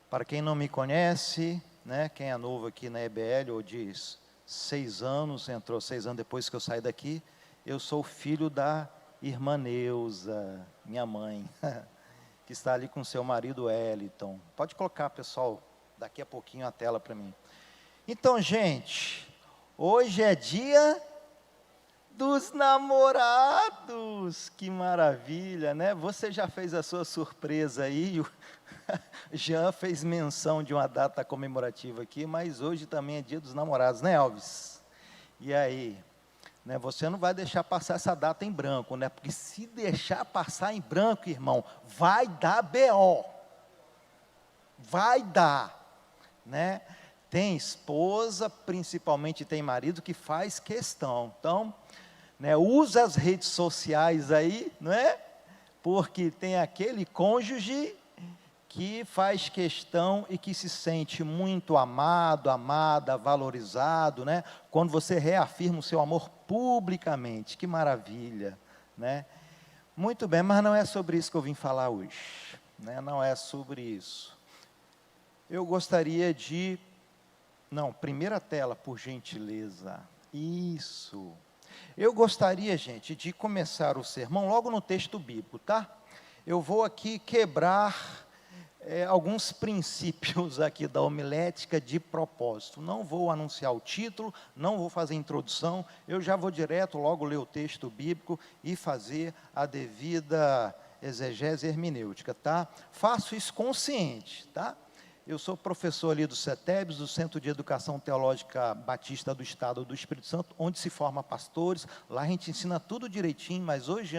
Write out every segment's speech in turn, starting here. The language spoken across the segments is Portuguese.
Para quem não me conhece, né, quem é novo aqui na EBL, ou diz 6 anos, entrou 6 anos depois que eu saí daqui, eu sou filho da irmã Neuza, minha mãe, que está ali com seu marido Wellington. Pode colocar, pessoal, daqui a pouquinho a tela para mim. Então, gente, hoje é dia dos namorados, que maravilha, né? Você já fez a sua surpresa aí, o Jean fez menção de uma data comemorativa aqui, mas hoje também é dia dos namorados, né, Elvis? E aí, né, você não vai deixar passar essa data em branco, né? Porque se deixar passar em branco, irmão, vai dar BO. Vai dar, né? Tem esposa, principalmente tem marido que faz questão. Então, né, usa as redes sociais aí, não é? Porque tem aquele cônjuge que faz questão e que se sente muito amado, amada, valorizado, né? Quando você reafirma o seu amor publicamente, que maravilha, né? Muito bem, mas não é sobre isso que eu vim falar hoje, né? Não é sobre isso. Eu gostaria de... Não, primeira tela, por gentileza. Isso. Eu gostaria, gente, de começar o sermão logo no texto bíblico, tá? Eu vou aqui quebrar alguns princípios aqui da homilética de propósito. Não vou anunciar o título, não vou fazer introdução, eu já vou direto logo ler o texto bíblico e fazer a devida exegese hermenêutica, tá? Faço isso consciente, tá? Eu sou professor ali do CETEBS, do Centro de Educação Teológica Batista do Estado do Espírito Santo, onde se forma pastores. Lá a gente ensina tudo direitinho, mas hoje,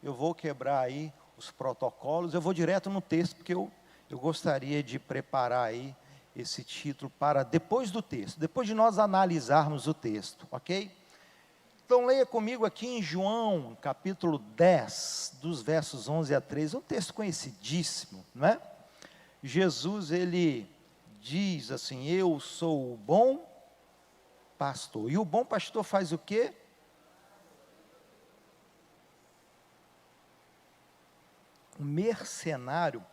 eu vou quebrar aí os protocolos. Eu vou direto no texto, porque eu gostaria de preparar aí esse título para depois do texto, depois de nós analisarmos o texto, ok? Então, leia comigo aqui em João, capítulo 10, dos versos 11 a 13, um texto conhecidíssimo, não é? Jesus, ele diz assim, eu sou o bom pastor. E o bom pastor faz o quê? O mercenário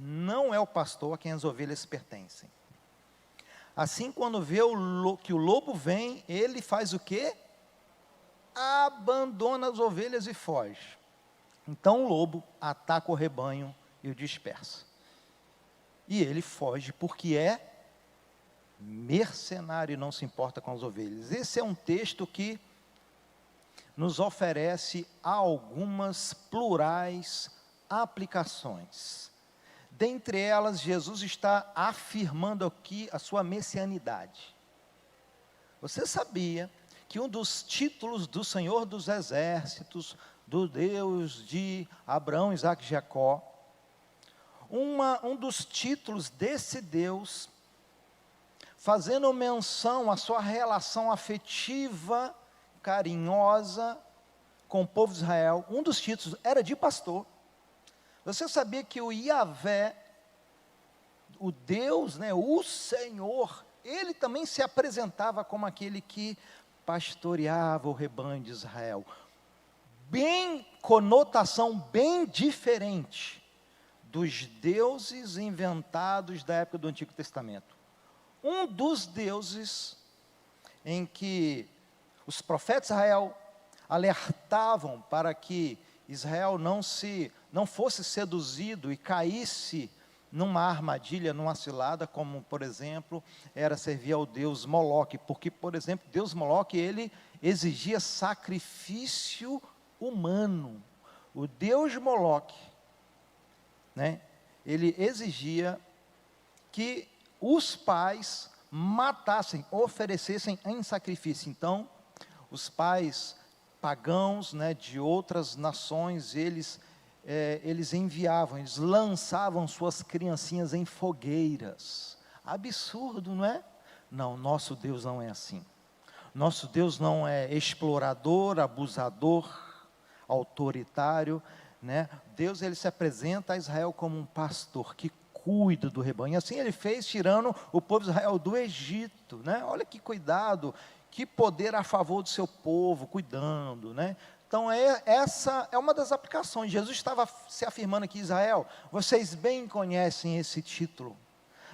não é o pastor a quem as ovelhas pertencem. Assim, quando vê que o lobo vem, ele faz o quê? Abandona as ovelhas e foge. Então o lobo ataca o rebanho e o dispersa. E ele foge porque é mercenário e não se importa com as ovelhas. Esse é um texto que nos oferece algumas plurais aplicações. Dentre elas, Jesus está afirmando aqui a sua messianidade. Você sabia que um dos títulos do Senhor dos Exércitos, do Deus de Abraão, Isaque e Jacó, um dos títulos desse Deus, fazendo menção à sua relação afetiva, carinhosa, com o povo de Israel, um dos títulos era de pastor. Você sabia que o Yahvé, o Deus, né, o Senhor, ele também se apresentava como aquele que pastoreava o rebanho de Israel. Conotação bem diferente dos deuses inventados da época do Antigo Testamento. Um dos deuses em que os profetas de Israel alertavam para que Israel não fosse seduzido e caísse numa armadilha, numa cilada, como, por exemplo, era servir ao deus Moloque, porque, por exemplo, Deus Moloque, ele exigia sacrifício humano. O deus Moloque, né, ele exigia que os pais matassem, oferecessem em sacrifício. Então, os pais pagãos, né, de outras nações, eles enviavam, eles lançavam suas criancinhas em fogueiras. Absurdo, não é? Não, nosso Deus não é assim. Nosso Deus não é explorador, abusador, autoritário, né? Deus, ele se apresenta a Israel como um pastor que cuida do rebanho. Assim ele fez, tirando o povo de Israel do Egito, né? Olha que cuidado, que poder a favor do seu povo, cuidando, né? Então, essa é uma das aplicações. Jesus estava se afirmando aqui, Israel, vocês bem conhecem esse título,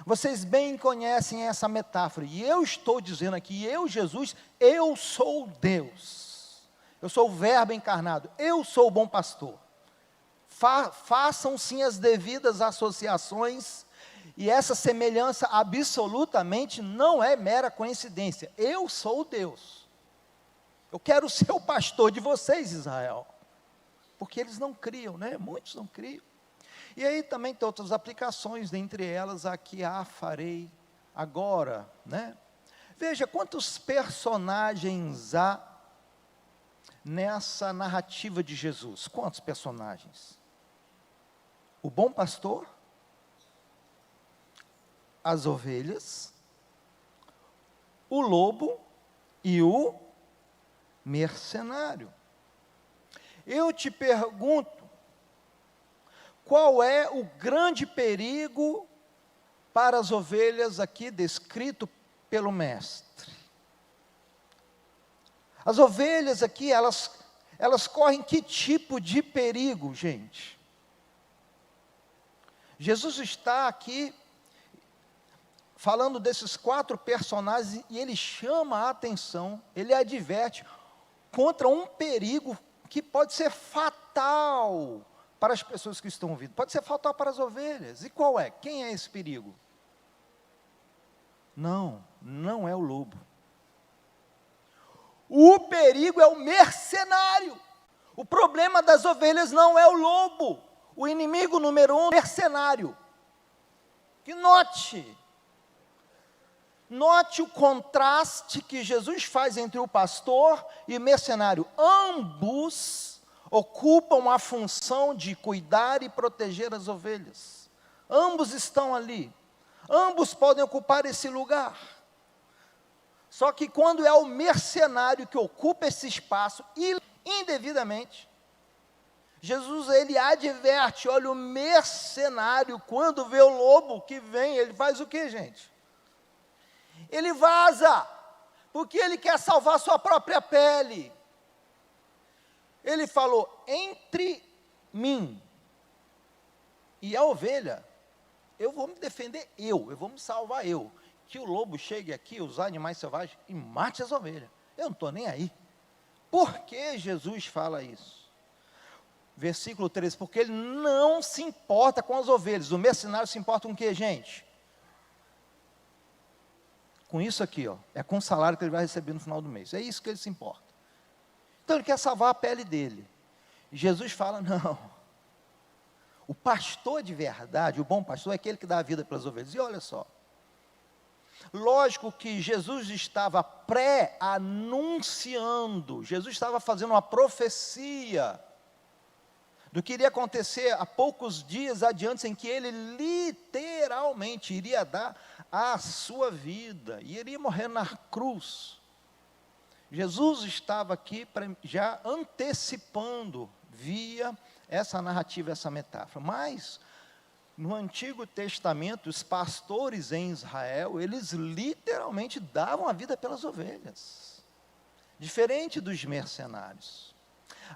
vocês bem conhecem essa metáfora, e eu estou dizendo aqui, eu, Jesus, eu sou Deus, eu sou o Verbo encarnado, eu sou o bom pastor. Façam sim as devidas associações, e essa semelhança absolutamente não é mera coincidência, eu sou Deus. Eu quero ser o pastor de vocês, Israel. Porque eles não criam, né? Muitos não criam. E aí também tem outras aplicações, dentre elas a que farei agora, né? Veja quantos personagens há nessa narrativa de Jesus. Quantos personagens? O bom pastor, as ovelhas, o lobo e o mercenário. Eu te pergunto, qual é o grande perigo para as ovelhas aqui descrito pelo mestre? As ovelhas aqui, elas correm que tipo de perigo, gente? Jesus está aqui falando desses 4 personagens e ele chama a atenção, ele adverte contra um perigo que pode ser fatal para as pessoas que estão ouvindo, pode ser fatal para as ovelhas. E qual é? Quem é esse perigo? Não é o lobo. O perigo é o mercenário. O problema das ovelhas não é o lobo. O inimigo número 1 é o mercenário. E note o contraste que Jesus faz entre o pastor e o mercenário. Ambos ocupam a função de cuidar e proteger as ovelhas. Ambos estão ali. Ambos podem ocupar esse lugar. Só que quando é o mercenário que ocupa esse espaço indevidamente, Jesus, ele adverte, olha, o mercenário, quando vê o lobo que vem, ele faz o que, gente? Ele vaza, porque ele quer salvar sua própria pele. Ele falou, entre mim e a ovelha, eu vou me defender eu vou me salvar eu. Que o lobo chegue aqui, os animais selvagens, e mate as ovelhas. Eu não estou nem aí. Por que Jesus fala isso? Versículo 13, porque ele não se importa com as ovelhas. O mercenário se importa com o que, gente? Com isso aqui, ó, é com o salário que ele vai receber no final do mês. É isso que ele se importa. Então ele quer salvar a pele dele. E Jesus fala, não. O pastor de verdade, o bom pastor, é aquele que dá a vida pelas ovelhas. E olha só. Lógico que Jesus estava pré-anunciando, Jesus estava fazendo uma profecia do que iria acontecer há poucos dias adiante, em que ele literalmente iria dar a sua vida, e iria morrer na cruz. Jesus estava aqui já antecipando, via essa narrativa, essa metáfora. Mas, no Antigo Testamento, os pastores em Israel, eles literalmente davam a vida pelas ovelhas. Diferente dos mercenários.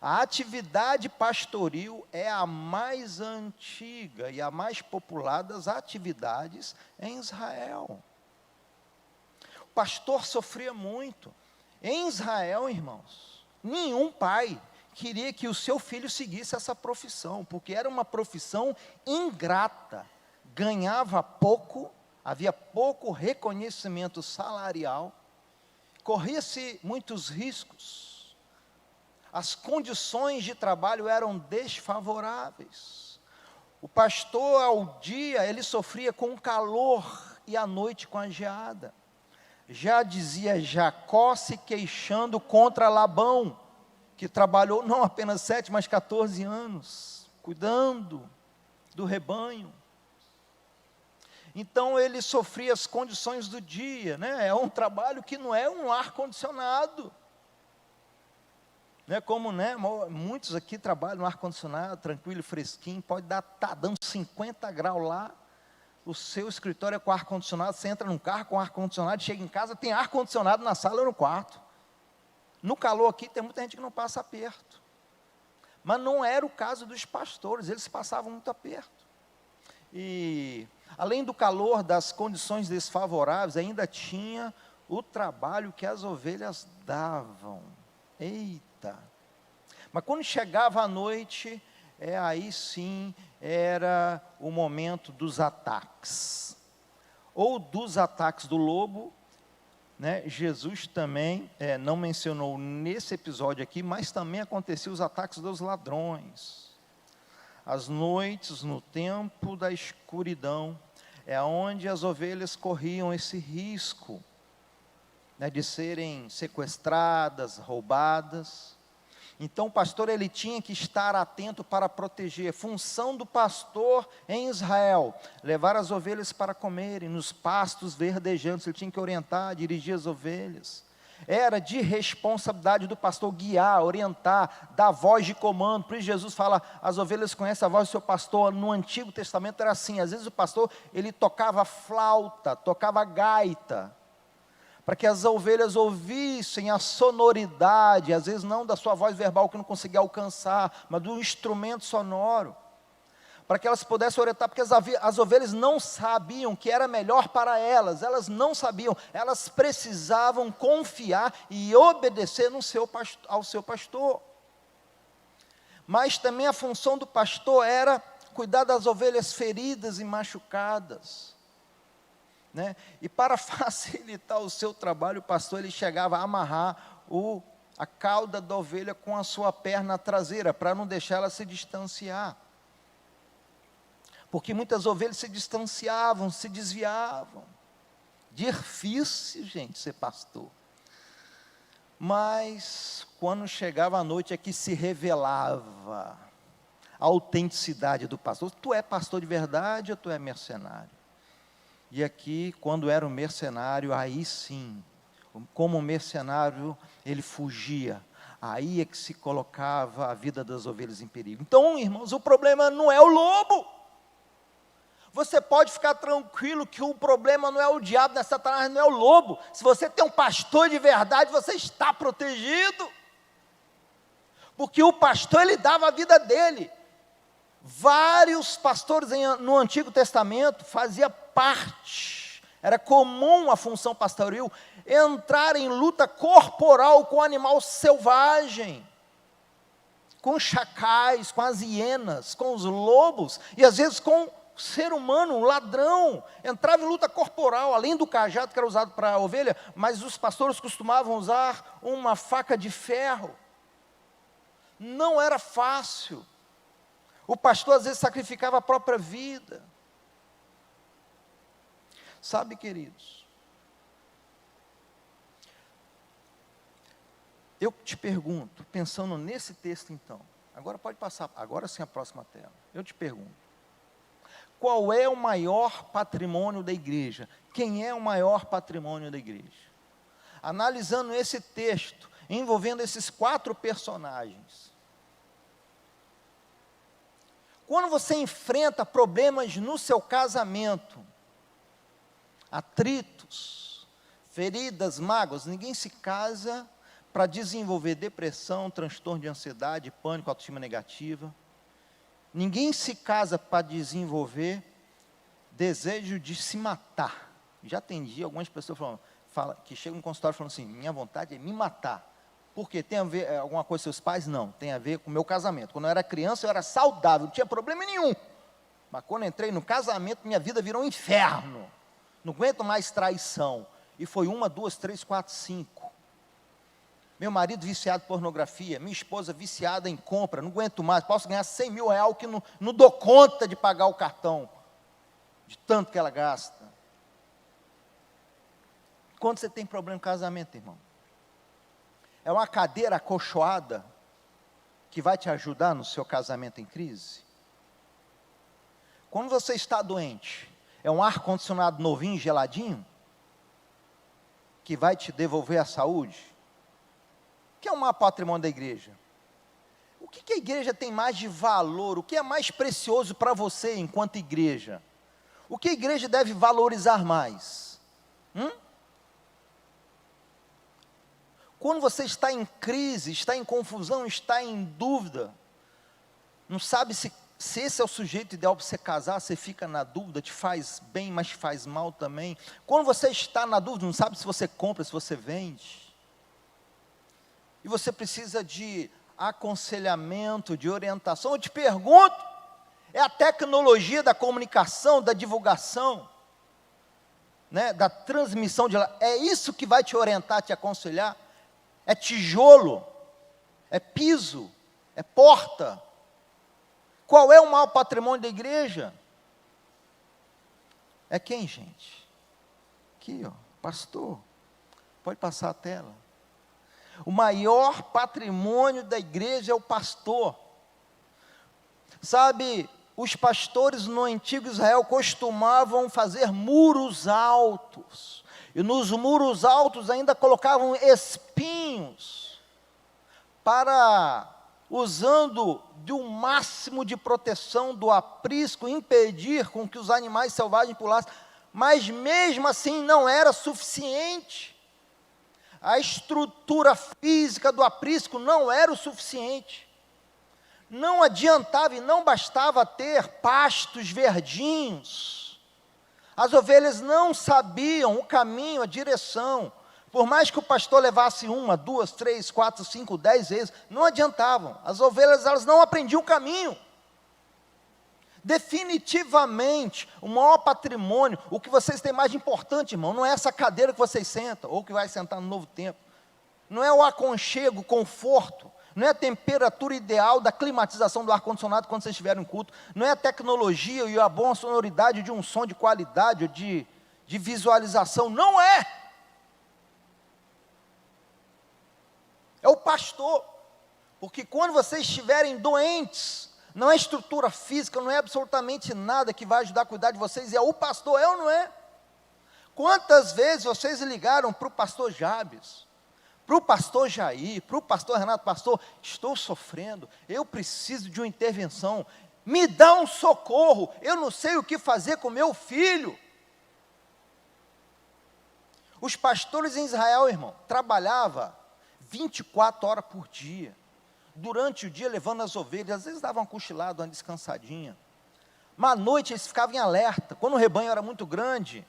A atividade pastoril é a mais antiga e a mais popular das atividades em Israel. O pastor sofria muito. Em Israel, irmãos, nenhum pai queria que o seu filho seguisse essa profissão, porque era uma profissão ingrata, ganhava pouco, havia pouco reconhecimento salarial, corria-se muitos riscos, as condições de trabalho eram desfavoráveis. O pastor, ao dia, ele sofria com o calor e à noite com a geada. Já dizia Jacó se queixando contra Labão, que trabalhou não apenas 7, mas 14 anos, cuidando do rebanho. Então ele sofria as condições do dia, né? É um trabalho que não é um ar-condicionado. Não é como, né, muitos aqui trabalham no ar-condicionado, tranquilo, fresquinho, pode tá dando 50 graus lá, o seu escritório é com ar-condicionado, você entra num carro com ar-condicionado, chega em casa, tem ar-condicionado na sala ou no quarto. No calor aqui, tem muita gente que não passa aperto. Mas não era o caso dos pastores, eles passavam muito aperto. E, além do calor, das condições desfavoráveis, ainda tinha o trabalho que as ovelhas davam. Eita! Mas quando chegava a noite, aí sim era o momento dos ataques. Ou dos ataques do lobo, né? Jesus também não mencionou nesse episódio aqui, mas também aconteciam os ataques dos ladrões. As noites, no tempo da escuridão, é onde as ovelhas corriam esse risco, né, de serem sequestradas, roubadas. Então o pastor ele tinha que estar atento para proteger. Função do pastor em Israel, levar as ovelhas para comerem nos pastos verdejantes. Ele tinha que orientar, dirigir as ovelhas. Era de responsabilidade do pastor guiar, orientar, dar voz de comando. Por isso Jesus fala, as ovelhas conhecem a voz do seu pastor. No Antigo Testamento era assim, às vezes o pastor ele tocava flauta, tocava gaita, para que as ovelhas ouvissem a sonoridade, às vezes não da sua voz verbal que não conseguia alcançar, mas do instrumento sonoro, para que elas pudessem orientar, porque as ovelhas não sabiam que era melhor para elas não sabiam, elas precisavam confiar e obedecer ao seu pastor. Mas também a função do pastor era cuidar das ovelhas feridas e machucadas, né? E para facilitar o seu trabalho, o pastor ele chegava a amarrar a cauda da ovelha com a sua perna traseira, para não deixar ela se distanciar. Porque muitas ovelhas se distanciavam, se desviavam. Difícil, gente, ser pastor. Mas, quando chegava a noite, é que se revelava a autenticidade do pastor. Tu é pastor de verdade ou tu é mercenário? E aqui, quando era um mercenário, aí sim, como mercenário, ele fugia. Aí é que se colocava a vida das ovelhas em perigo. Então, irmãos, o problema não é o lobo. Você pode ficar tranquilo que o problema não é o diabo, não é Satanás, não é o lobo. Se você tem um pastor de verdade, você está protegido. Porque o pastor, ele dava a vida dele. Vários pastores no Antigo Testamento faziam parte, era comum a função pastoril, entrar em luta corporal com o animal selvagem, com chacais, com as hienas, com os lobos, e às vezes com o ser humano, um ladrão, entrava em luta corporal, além do cajado que era usado para a ovelha, mas os pastores costumavam usar uma faca de ferro. Não era fácil. O pastor às vezes sacrificava a própria vida. Sabe, queridos, eu te pergunto, pensando nesse texto então, agora pode passar, agora sim a próxima tela. Eu te pergunto, qual é o maior patrimônio da igreja? Quem é o maior patrimônio da igreja? Analisando esse texto, envolvendo esses 4 personagens, quando você enfrenta problemas no seu casamento, atritos, feridas, mágoas, ninguém se casa para desenvolver depressão, transtorno de ansiedade, pânico, autoestima negativa. Ninguém se casa para desenvolver desejo de se matar. Já atendi algumas pessoas que chegam no consultório falando assim, minha vontade é me matar. Por quê? Tem a ver alguma coisa com seus pais? Não, tem a ver com o meu casamento. Quando eu era criança, eu era saudável, não tinha problema nenhum. Mas quando eu entrei no casamento, minha vida virou um inferno. Não aguento mais traição. E foi 1, 2, 3, 4, 5. Meu marido viciado em pornografia, minha esposa viciada em compra, não aguento mais, posso ganhar 100 mil reais que não dou conta de pagar o cartão, de tanto que ela gasta. Quando você tem problema no casamento, irmão, é uma cadeira acolchoada que vai te ajudar no seu casamento em crise? Quando você está doente, é um ar-condicionado novinho, geladinho, que vai te devolver a saúde? O que é o maior patrimônio da igreja? O que a igreja tem mais de valor? O que é mais precioso para você enquanto igreja? O que a igreja deve valorizar mais? Quando você está em crise, está em confusão, está em dúvida, não sabe se esse é o sujeito ideal para você casar, você fica na dúvida, te faz bem, mas te faz mal também. Quando você está na dúvida, não sabe se você compra, se você vende. E você precisa de aconselhamento, de orientação. Eu te pergunto, é a tecnologia da comunicação, da divulgação, né, da transmissão é isso que vai te orientar, te aconselhar? É tijolo? É piso? É porta? Qual é o maior patrimônio da igreja? É quem, gente? Aqui, ó, pastor. Pode passar a tela. O maior patrimônio da igreja é o pastor. Sabe, os pastores no antigo Israel costumavam fazer muros altos. E nos muros altos ainda colocavam espinhos para, usando de um máximo de proteção do aprisco, impedir com que os animais selvagens pulassem. Mas mesmo assim não era suficiente. A estrutura física do aprisco não era o suficiente. Não adiantava e não bastava ter pastos verdinhos. As ovelhas não sabiam o caminho, a direção. Por mais que o pastor levasse 1, 2, 3, 4, 5, 10 vezes, não adiantavam. As ovelhas, elas não aprendiam o caminho. Definitivamente, o maior patrimônio, o que vocês têm mais de importante, irmão, não é essa cadeira que vocês sentam, ou que vai sentar no novo tempo. Não é o aconchego, o conforto. Não é a temperatura ideal da climatização do ar-condicionado quando vocês estiverem em culto. Não é a tecnologia e a boa sonoridade de um som de qualidade, ou de visualização. Não é. É o pastor. Porque quando vocês estiverem doentes, não é estrutura física, não é absolutamente nada que vai ajudar a cuidar de vocês, é o pastor, é ou não é? Quantas vezes vocês ligaram para o pastor Jabes, para o pastor Jair, para o pastor Renato, pastor, estou sofrendo, eu preciso de uma intervenção, me dá um socorro, eu não sei o que fazer com meu filho. Os pastores em Israel, irmão, trabalhavam 24 horas por dia. Durante o dia levando as ovelhas, às vezes davam uma cochilada, uma descansadinha, mas à noite eles ficavam em alerta. Quando o rebanho era muito grande,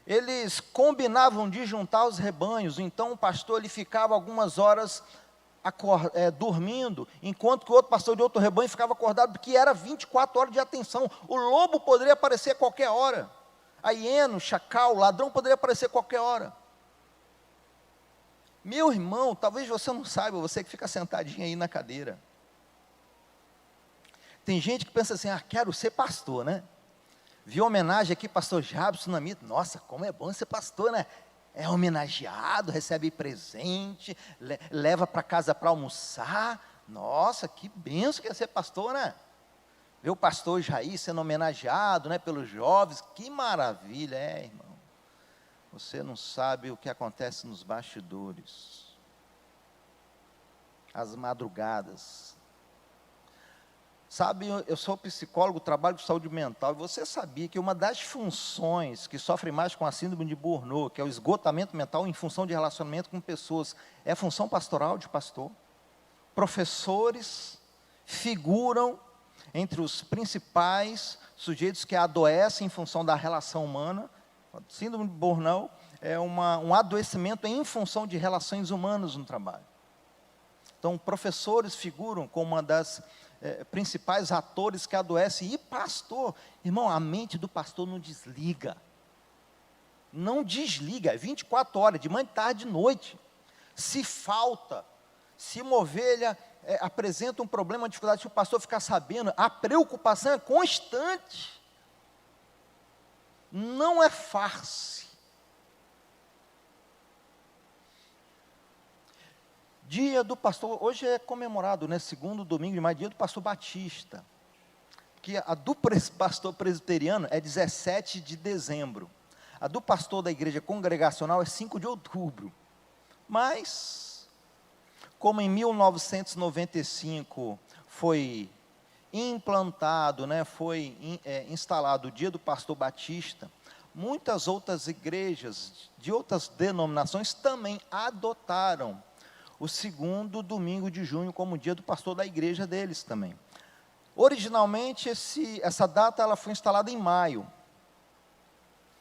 eles combinavam de juntar os rebanhos, então o pastor ele ficava algumas horas dormindo, enquanto que o outro pastor de outro rebanho ficava acordado, porque era 24 horas de atenção. O lobo poderia aparecer a qualquer hora, a hiena, o chacal, o ladrão poderia aparecer a qualquer hora. Meu irmão, talvez você não saiba, você que fica sentadinho aí na cadeira. Tem gente que pensa assim, quero ser pastor, né? Vi homenagem aqui, pastor Jabes Sunamita. Nossa, como é bom ser pastor, né? É homenageado, recebe presente, leva para casa para almoçar. Nossa, que benção que é ser pastor, né? Ver o pastor Jair sendo homenageado, né, pelos jovens, que maravilha, irmão. Você não sabe o que acontece nos bastidores, as madrugadas. Sabe, eu sou psicólogo, trabalho com saúde mental, e você sabia que uma das funções que sofre mais com a síndrome de Burnout, que é o esgotamento mental em função de relacionamento com pessoas, é a função pastoral de pastor? Professores figuram entre os principais sujeitos que adoecem em função da relação humana. Síndrome de Burnout é um adoecimento em função de relações humanas no trabalho. Então, professores figuram como uma das principais atores que adoecem. E pastor, irmão, a mente do pastor não desliga. Não desliga, é 24 horas, de manhã, de tarde, de noite. Se falta, se uma ovelha apresenta um problema, uma dificuldade, se o pastor ficar sabendo, a preocupação é constante. Não é farsa. Dia do pastor, hoje é comemorado, né, segundo domingo de maio, dia do pastor Batista, que a do pastor presbiteriano é 17 de dezembro, a do pastor da igreja congregacional é 5 de outubro, mas, como em 1995 foi implantado, né, foi instalado o dia do pastor Batista, muitas outras igrejas de outras denominações também adotaram o segundo domingo de junho como dia do pastor da igreja deles também. Originalmente, essa data ela foi instalada em maio.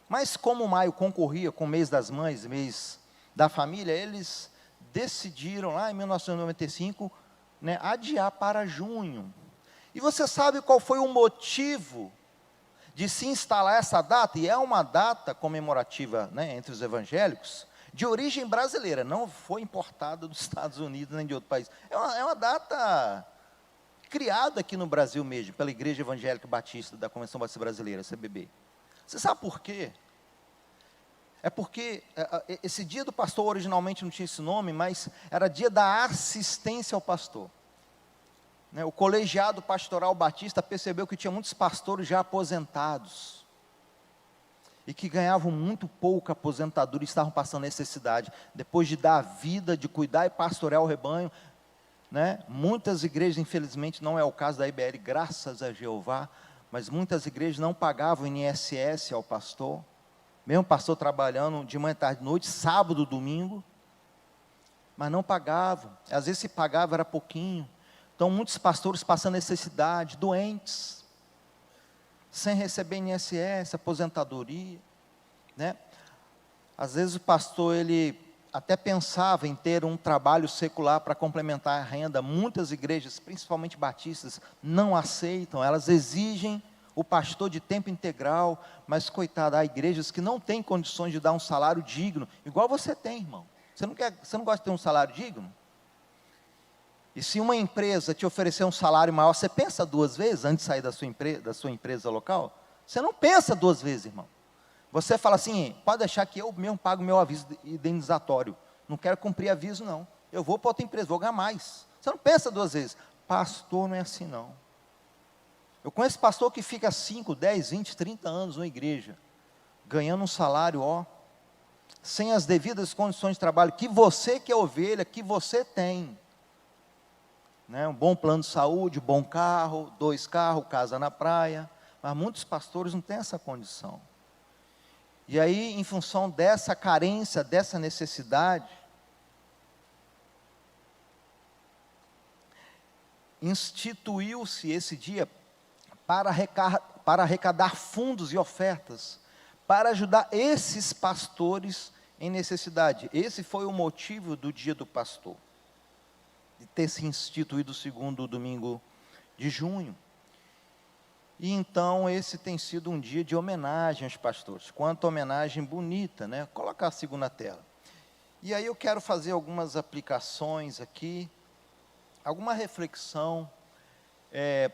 Mas como maio concorria com o mês das mães, mês da família, eles decidiram, lá em 1995, né, adiar para junho. E você sabe qual foi o motivo de se instalar essa data? E é uma data comemorativa, né, entre os evangélicos, de origem brasileira, não foi importada dos Estados Unidos nem de outro país. É uma data criada aqui no Brasil mesmo, pela Igreja Evangélica Batista da Convenção Batista Brasileira, CBB. Você sabe por quê? É porque esse dia do pastor originalmente não tinha esse nome, mas era dia da assistência ao pastor. Né, o colegiado pastoral batista percebeu que tinha muitos pastores já aposentados, e que ganhavam muito pouca aposentadoria e estavam passando necessidade. Depois de dar a vida, de cuidar e pastorear o rebanho, né, muitas igrejas, infelizmente não é o caso da IBL, graças a Jeová, mas muitas igrejas não pagavam INSS ao pastor, mesmo o pastor trabalhando de manhã, tarde, noite, sábado, domingo, mas não pagavam. Às vezes se pagava era pouquinho. Então muitos pastores passando necessidade, doentes, sem receber INSS, aposentadoria, né? Às vezes o pastor, ele até pensava em ter um trabalho secular para complementar a renda. Muitas igrejas, principalmente batistas, não aceitam, elas exigem o pastor de tempo integral, mas coitado, há igrejas que não têm condições de dar um salário digno, igual você tem, irmão. Você não gosta de ter um salário digno? E se uma empresa te oferecer um salário maior, você pensa duas vezes antes de sair da sua empresa local? Você não pensa duas vezes, irmão. Você fala assim, pode deixar que eu mesmo pago meu aviso indenizatório. Não quero cumprir aviso, não. Eu vou para outra empresa, vou ganhar mais. Você não pensa duas vezes. Pastor não é assim, não. Eu conheço pastor que fica 5, 10, 20, 30 anos na igreja, ganhando um salário, sem as devidas condições de trabalho, que você que é ovelha, que você tem. Né, um bom plano de saúde, bom carro, 2 carros, casa na praia, mas muitos pastores não têm essa condição. E aí, em função dessa carência, dessa necessidade, instituiu-se esse dia para arrecadar fundos e ofertas, para ajudar esses pastores em necessidade. Esse foi o motivo do dia do pastor, de ter se instituído o segundo domingo de junho. E então esse tem sido um dia de homenagem aos pastores. Quanta homenagem bonita, né? Colocar a segunda tela. E aí eu quero fazer algumas aplicações aqui, alguma reflexão,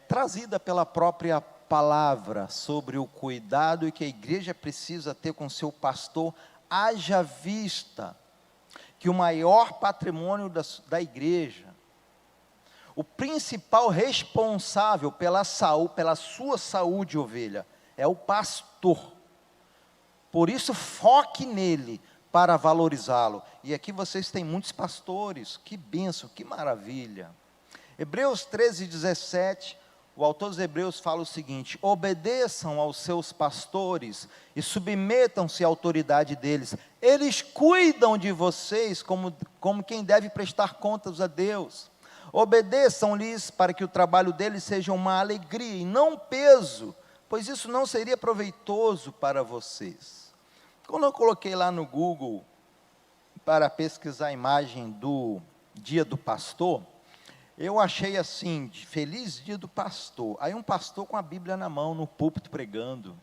trazida pela própria palavra, sobre o cuidado que a igreja precisa ter com seu pastor, haja vista que o maior patrimônio da igreja, o principal responsável pela sua saúde, ovelha, é o pastor. Por isso, foque nele para valorizá-lo. E aqui vocês têm muitos pastores, que bênção, que maravilha. Hebreus 13, 17, o autor dos Hebreus fala o seguinte: obedeçam aos seus pastores e submetam-se à autoridade deles. Eles cuidam de vocês como quem deve prestar contas a Deus. Obedeçam-lhes para que o trabalho deles seja uma alegria e não um peso, pois isso não seria proveitoso para vocês. Quando eu coloquei lá no Google para pesquisar a imagem do dia do pastor, eu achei assim, feliz dia do pastor. Aí um pastor com a Bíblia na mão, no púlpito pregando.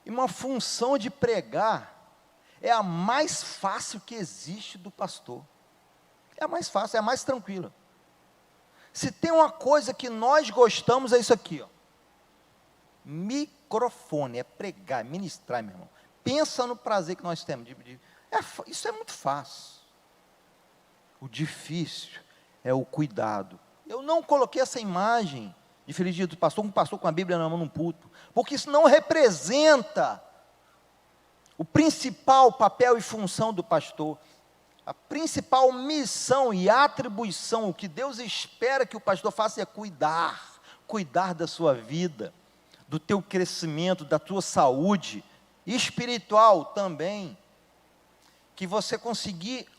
E uma função de pregar é a mais fácil que existe do pastor. É a mais fácil, é a mais tranquila. Se tem uma coisa que nós gostamos, é isso aqui, microfone, é pregar, ministrar, meu irmão. Pensa no prazer que nós temos. Isso é muito fácil. O difícil é o cuidado. Eu não coloquei essa imagem de feliz dia do pastor, um pastor com a Bíblia na mão num púlpito, porque isso não representa o principal papel e função do pastor. A principal missão e atribuição, o que Deus espera que o pastor faça é cuidar da sua vida, do teu crescimento, da tua saúde, espiritual também, que você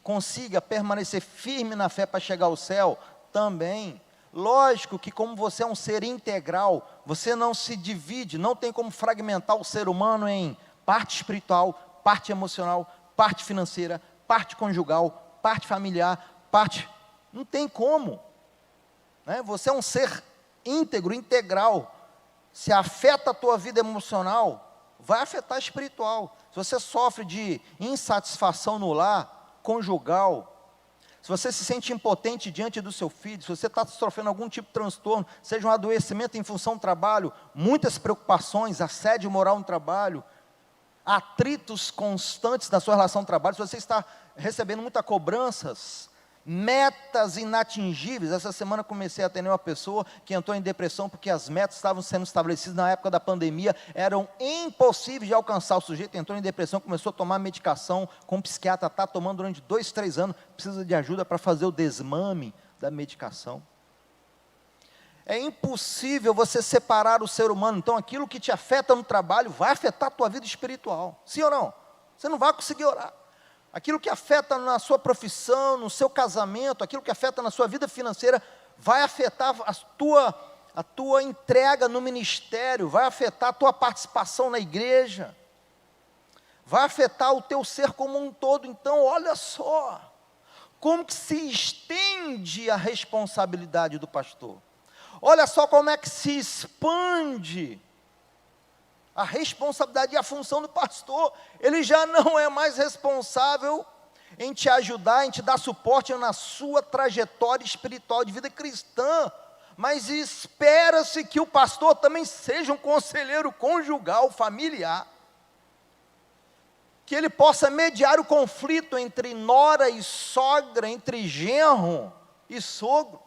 consiga permanecer firme na fé para chegar ao céu também, Lógico que como você é um ser integral, você não se divide, não tem como fragmentar o ser humano em parte espiritual, parte emocional, parte financeira, parte conjugal, parte familiar, parte... Não tem como. Né? Você é um ser íntegro, integral. Se afeta a tua vida emocional, vai afetar a espiritual. Se você sofre de insatisfação no lar, conjugal, se você se sente impotente diante do seu filho, se você está sofrendo algum tipo de transtorno, seja um adoecimento em função do trabalho, muitas preocupações, assédio moral no trabalho, atritos constantes na sua relação de trabalho, se você está recebendo muitas cobranças, metas inatingíveis. Essa semana comecei a atender uma pessoa que entrou em depressão porque as metas estavam sendo estabelecidas na época da pandemia, eram impossíveis de alcançar. O sujeito entrou em depressão, começou a tomar medicação com um psiquiatra, está tomando durante 2, 3 anos, precisa de ajuda para fazer o desmame da medicação. É impossível você separar o ser humano. Então aquilo que te afeta no trabalho vai afetar a tua vida espiritual, sim ou não? Você não vai conseguir orar. Aquilo que afeta na sua profissão, no seu casamento, aquilo que afeta na sua vida financeira, vai afetar a tua entrega no ministério, vai afetar a tua participação na igreja, vai afetar o teu ser como um todo. Então, olha só, como que se estende a responsabilidade do pastor. Olha só como é que se expande a responsabilidade e a função do pastor. Ele já não é mais responsável em te ajudar, em te dar suporte na sua trajetória espiritual de vida cristã, mas espera-se que o pastor também seja um conselheiro conjugal, familiar, que ele possa mediar o conflito entre nora e sogra, entre genro e sogro.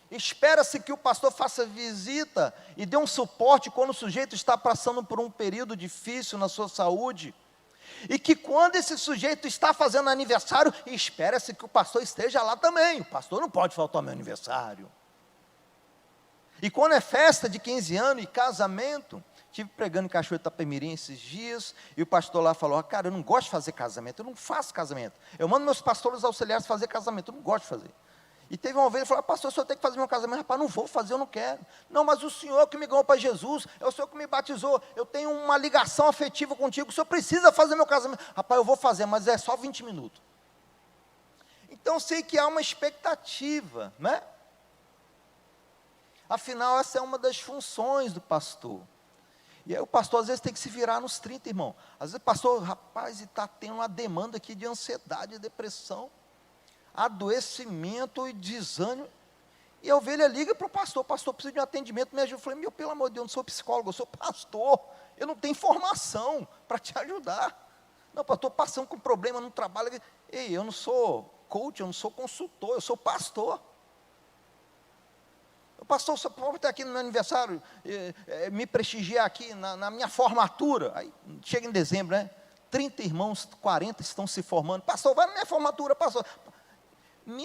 Espera-se que o pastor faça visita e dê um suporte quando o sujeito está passando por um período difícil na sua saúde. E que quando esse sujeito está fazendo aniversário, espera-se que o pastor esteja lá também. O pastor não pode faltar ao meu aniversário. E quando é festa de 15 anos e casamento, estive pregando em Cachoeira de Itapemirim esses dias, e o pastor lá falou: cara, eu não gosto de fazer casamento, eu não faço casamento. Eu mando meus pastores auxiliares fazer casamento, eu não gosto de fazer. E teve uma vez, ele falou: pastor, o senhor tem que fazer meu casamento. Rapaz, não vou fazer, eu não quero. Não, mas o senhor que me ganhou para Jesus, é o senhor que me batizou, eu tenho uma ligação afetiva contigo, o senhor precisa fazer meu casamento. Rapaz, eu vou fazer, mas é só 20 minutos. Então, sei que há uma expectativa, né? Afinal, essa é uma das funções do pastor. E aí o pastor, às vezes, tem que se virar nos 30, irmão. Às vezes o pastor, rapaz, está tendo uma demanda aqui de ansiedade, depressão, adoecimento e desânimo, e a ovelha liga para o pastor precisa de um atendimento, me ajuda. Eu falei: pelo amor de Deus, eu não sou psicólogo, eu sou pastor, eu não tenho formação para te ajudar. Não, pastor, passando com problema no trabalho. Ei, eu não sou coach, eu não sou consultor, eu sou pastor. O pastor só pode estar aqui no meu aniversário, me prestigiar aqui na minha formatura. Aí chega em dezembro, né? 30 irmãos, 40 estão se formando. Pastor, vai na minha formatura, pastor.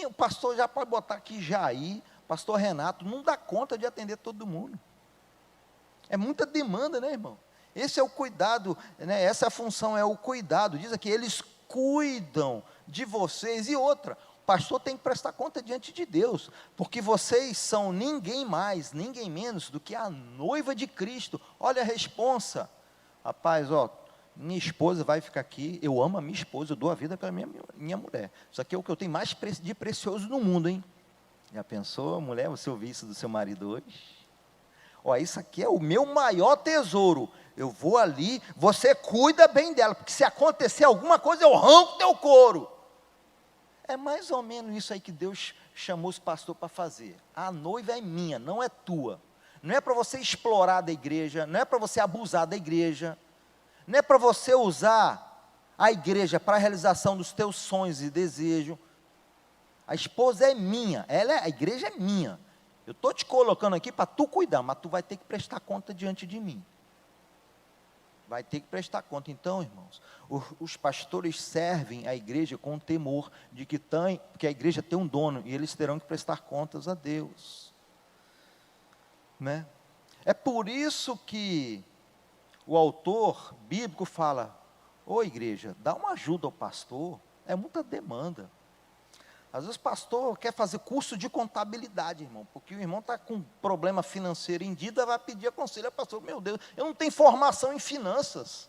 O pastor já pode botar aqui Jair, pastor Renato, não dá conta de atender todo mundo. É muita demanda, né, irmão? Esse é o cuidado, né? Essa função é o cuidado. Diz aqui, eles cuidam de vocês. E outra, o pastor tem que prestar conta diante de Deus, porque vocês são ninguém mais, ninguém menos do que a noiva de Cristo. Olha a responsa. Rapaz, minha esposa vai ficar aqui, eu amo a minha esposa, eu dou a vida pela minha mulher. Isso aqui é o que eu tenho mais de precioso no mundo, hein? Já pensou, mulher, você ouvir isso do seu marido hoje? Isso aqui é o meu maior tesouro. Eu vou ali, você cuida bem dela, porque se acontecer alguma coisa, eu arranco teu couro. É mais ou menos isso aí que Deus chamou os pastores para fazer. A noiva é minha, não é tua. Não é para você explorar da igreja, não é para você abusar da igreja, não é para você usar a igreja para a realização dos teus sonhos e desejos. A esposa é minha, a igreja é minha. Eu estou te colocando aqui para tu cuidar, mas tu vai ter que prestar conta diante de mim. Vai ter que prestar conta. Então, irmãos, os pastores servem a igreja com temor de que a igreja tem um dono e eles terão que prestar contas a Deus. Né? É por isso que o autor bíblico fala: ô igreja, dá uma ajuda ao pastor, é muita demanda. Às vezes o pastor quer fazer curso de contabilidade, irmão, porque o irmão está com problema financeiro em dívida, vai pedir conselho ao pastor. Meu Deus, eu não tenho formação em finanças,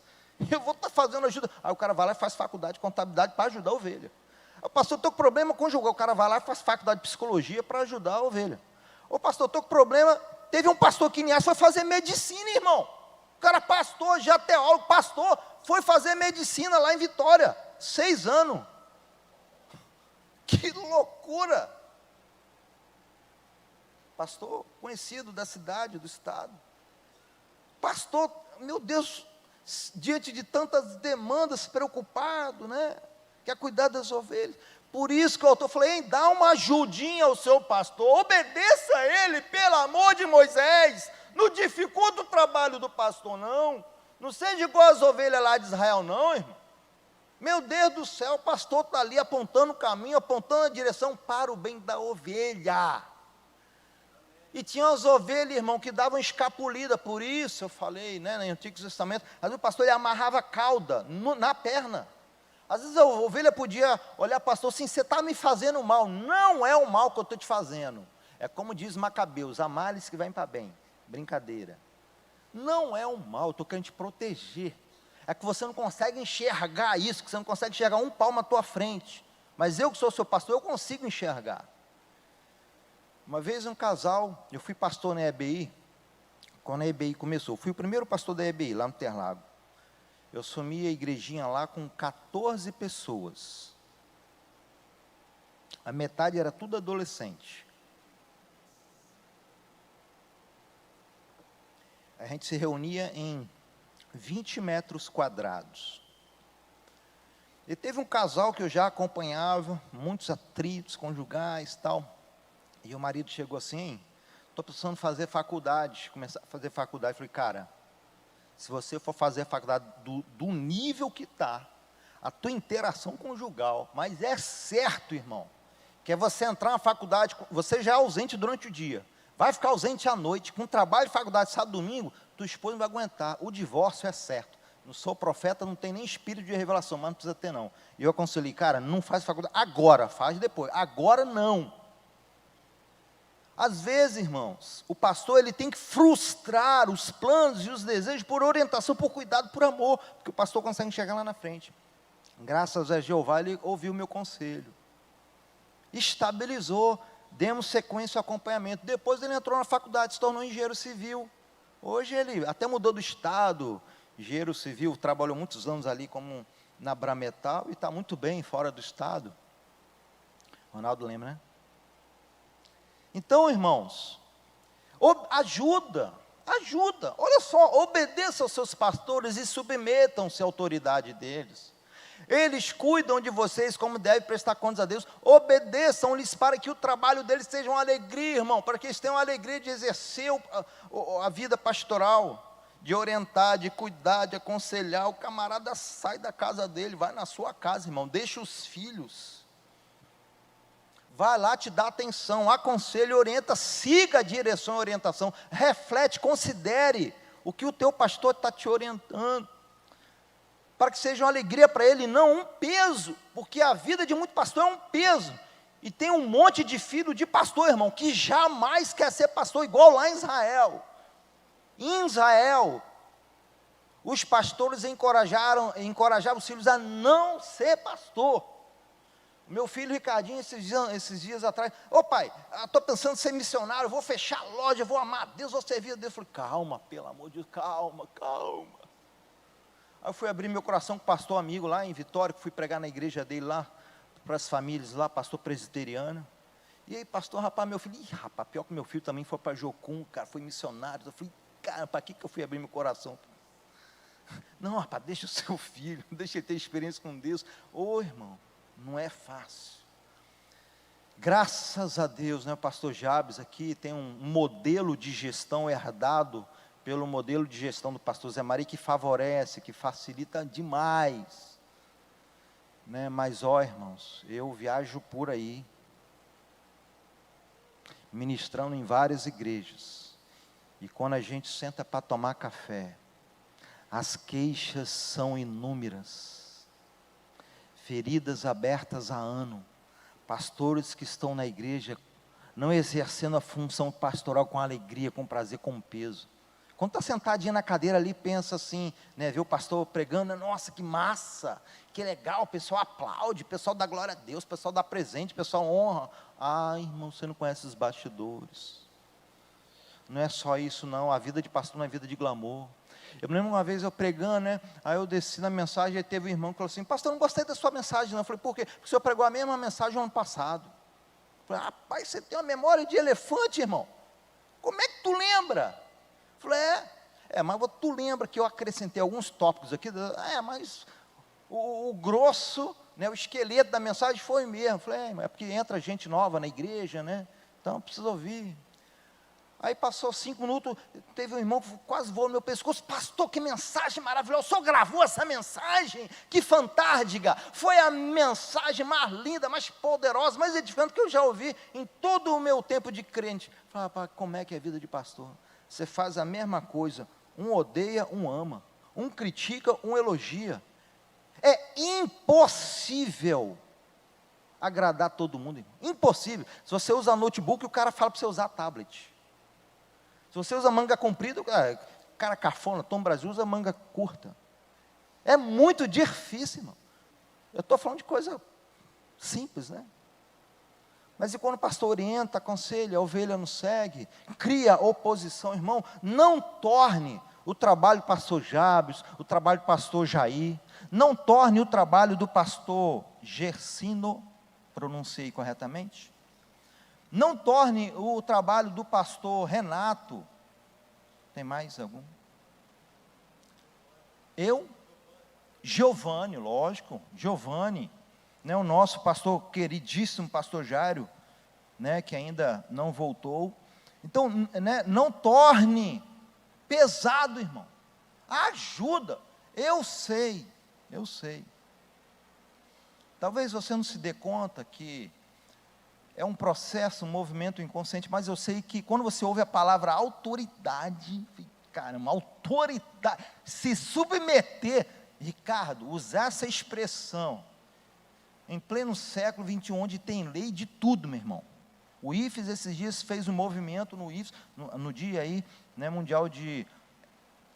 eu vou estar fazendo ajuda. Aí o cara vai lá e faz faculdade de contabilidade para ajudar a ovelha. O pastor, estou com problema conjugal, o cara vai lá e faz faculdade de psicologia para ajudar a ovelha. Ô pastor, estou com problema, teve um pastor que em Niás foi fazer medicina, irmão. O cara pastor, já teólogo, pastor, foi fazer medicina lá em Vitória, 6 anos. Que loucura! Pastor conhecido da cidade, do estado. Pastor, meu Deus, diante de tantas demandas, preocupado, né? Quer cuidar das ovelhas. Por isso que o autor falou, dá uma ajudinha ao seu pastor, obedeça a ele, pelo amor de Moisés. Não dificulta o trabalho do pastor, não. Não seja igual as ovelhas lá de Israel, não, irmão. Meu Deus do céu, o pastor está ali apontando o caminho, apontando a direção para o bem da ovelha. E tinha as ovelhas, irmão, que davam escapulida, por isso eu falei, né, no Antigo Testamento, às vezes o pastor ele amarrava a cauda na perna. Às vezes a ovelha podia olhar para o pastor assim, você está me fazendo mal. Não é o mal que eu estou te fazendo. É como diz Macabeus, há males que vêm para bem. Brincadeira. Não é o mal, eu estou querendo te proteger. É que você não consegue enxergar isso, que você não consegue enxergar um palmo à tua frente. Mas eu que sou seu pastor, eu consigo enxergar. Uma vez um casal, eu fui pastor na EBI, quando a EBI começou, fui o primeiro pastor da EBI, lá no Interlago. Eu assumi a igrejinha lá com 14 pessoas. A metade era tudo adolescente. A gente se reunia em 20 metros quadrados. E teve um casal que eu já acompanhava, muitos atritos conjugais e tal. E o marido chegou assim, estou precisando fazer faculdade, começar a fazer faculdade. Eu falei, cara, se você for fazer faculdade do nível que está, a tua interação conjugal, mas é certo, irmão, que é você entrar na faculdade, você já é ausente durante o dia, vai ficar ausente à noite, com trabalho de faculdade, sábado, domingo, tua esposa não vai aguentar, o divórcio é certo. Não sou profeta, não tem nem espírito de revelação, mas não precisa ter não. E eu aconselhei, cara, não faz faculdade, agora, faz depois, agora não. Às vezes, irmãos, o pastor ele tem que frustrar os planos e os desejos por orientação, por cuidado, por amor, porque o pastor consegue enxergar lá na frente. Graças a Jeová, ele ouviu o meu conselho. Estabilizou, demos sequência ao acompanhamento. Depois ele entrou na faculdade, se tornou engenheiro civil. Hoje ele até mudou do estado, engenheiro civil, trabalhou muitos anos ali como na Brametal e está muito bem fora do estado. Ronaldo lembra, né? Então, irmãos, ajuda, olha só, obedeça aos seus pastores e submetam-se à autoridade deles. Eles cuidam de vocês como devem prestar contas a Deus, obedeçam-lhes para que o trabalho deles seja uma alegria, irmão, para que eles tenham a alegria de exercer a vida pastoral, de orientar, de cuidar, de aconselhar. O camarada sai da casa dele, vai na sua casa, irmão, deixa os filhos. Vai lá, te dá atenção, aconselha, orienta, siga a direção e orientação, reflete, considere o que o teu pastor está te orientando, para que seja uma alegria para ele, não um peso, porque a vida de muito pastor é um peso, e tem um monte de filho de pastor, irmão, que jamais quer ser pastor, igual lá em Israel. Em Israel, os pastores encorajavam os filhos a não ser pastor. Meu filho Ricardinho, esses dias atrás, pai, estou pensando em ser missionário, vou fechar a loja, vou amar a Deus, vou servir a Deus. Eu falei, calma, pelo amor de Deus, calma. Aí eu fui abrir meu coração com o pastor amigo lá em Vitória, que fui pregar na igreja dele lá, para as famílias lá, pastor presbiteriano. E aí, pastor, rapaz, meu filho, pior que meu filho também foi para Jocum, cara, foi missionário. Eu falei, cara, para que eu fui abrir meu coração? Não, rapaz, deixa o seu filho, deixa ele ter experiência com Deus. Irmão, não é fácil. Graças a Deus, né, o pastor Jabes aqui tem um modelo de gestão herdado pelo modelo de gestão do pastor Zé Maria, que favorece, que facilita demais, né? Mas irmãos, eu viajo por aí, ministrando em várias igrejas, e quando a gente senta para tomar café, as queixas são inúmeras, feridas abertas há ano, pastores que estão na igreja, não exercendo a função pastoral com alegria, com prazer, com peso. Quando está sentadinho na cadeira ali, pensa assim, né, vê o pastor pregando, nossa, que massa, que legal, o pessoal aplaude, o pessoal dá glória a Deus, o pessoal dá presente, o pessoal honra. Ah, irmão, você não conhece os bastidores. Não é só isso não, a vida de pastor não é vida de glamour. Eu me lembro uma vez eu pregando, né, aí eu desci na mensagem, aí teve um irmão que falou assim, pastor, não gostei da sua mensagem não. Eu falei, por quê? Porque o senhor pregou a mesma mensagem no ano passado. Eu falei, rapaz, você tem uma memória de elefante, irmão. Como é que tu lembra? Eu falei, mas tu lembra que eu acrescentei alguns tópicos aqui? Mas o grosso, né, o esqueleto da mensagem foi mesmo. Eu falei, é porque entra gente nova na igreja, né? Então precisa ouvir. Aí passou 5 minutos, teve um irmão que quase voou no meu pescoço, pastor, que mensagem maravilhosa, o senhor gravou essa mensagem, que fantástica, foi a mensagem mais linda, mais poderosa, mais edificante que eu já ouvi em todo o meu tempo de crente. Eu falei, rapaz, como é que é a vida de pastor? Você faz a mesma coisa, um odeia, um ama, um critica, um elogia. É impossível agradar todo mundo, irmão. Impossível. Se você usa notebook, o cara fala para você usar tablet. Se você usa manga comprida, o cara cafona, Tom Brasil usa manga curta. É muito difícil, irmão. Eu estou falando de coisa simples, né? Mas e quando o pastor orienta, aconselha, a ovelha não segue, cria oposição, irmão, não torne o trabalho do pastor Jabes, o trabalho do pastor Jair, não torne o trabalho do pastor Gersino, pronunciei corretamente? Não torne o trabalho do pastor Renato, tem mais algum? Giovanni, lógico, Giovanni, né, o nosso pastor queridíssimo, pastor Jairo, né, que ainda não voltou. Então, né, não torne pesado, irmão, ajuda, eu sei, talvez você não se dê conta que é um processo, um movimento inconsciente, mas eu sei que quando você ouve a palavra autoridade, caramba, autoridade, se submeter, Ricardo, usar essa expressão, em pleno século XXI, onde tem lei de tudo, meu irmão. O IFES, esses dias, fez um movimento no IFES, no dia aí, né, mundial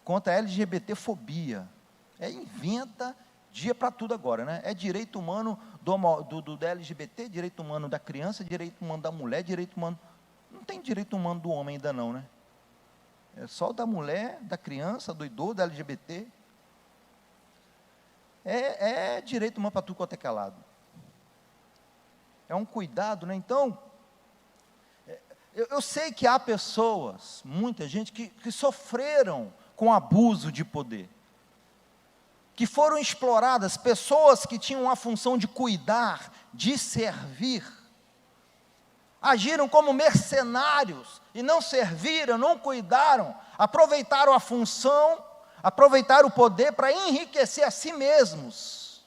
contra a LGBTfobia. Inventa dia para tudo agora, né? É direito humano do LGBT, direito humano da criança, direito humano da mulher, direito humano... Não tem direito humano do homem ainda não, né? É só da mulher, da criança, do idoso, da LGBT. É direito humano para tudo quanto é calado. É um cuidado, né? Então, eu sei que há pessoas, muita gente, que sofreram com abuso de poder, que foram exploradas, pessoas que tinham a função de cuidar, de servir, agiram como mercenários, e não serviram, não cuidaram, aproveitaram a função, aproveitaram o poder para enriquecer a si mesmos,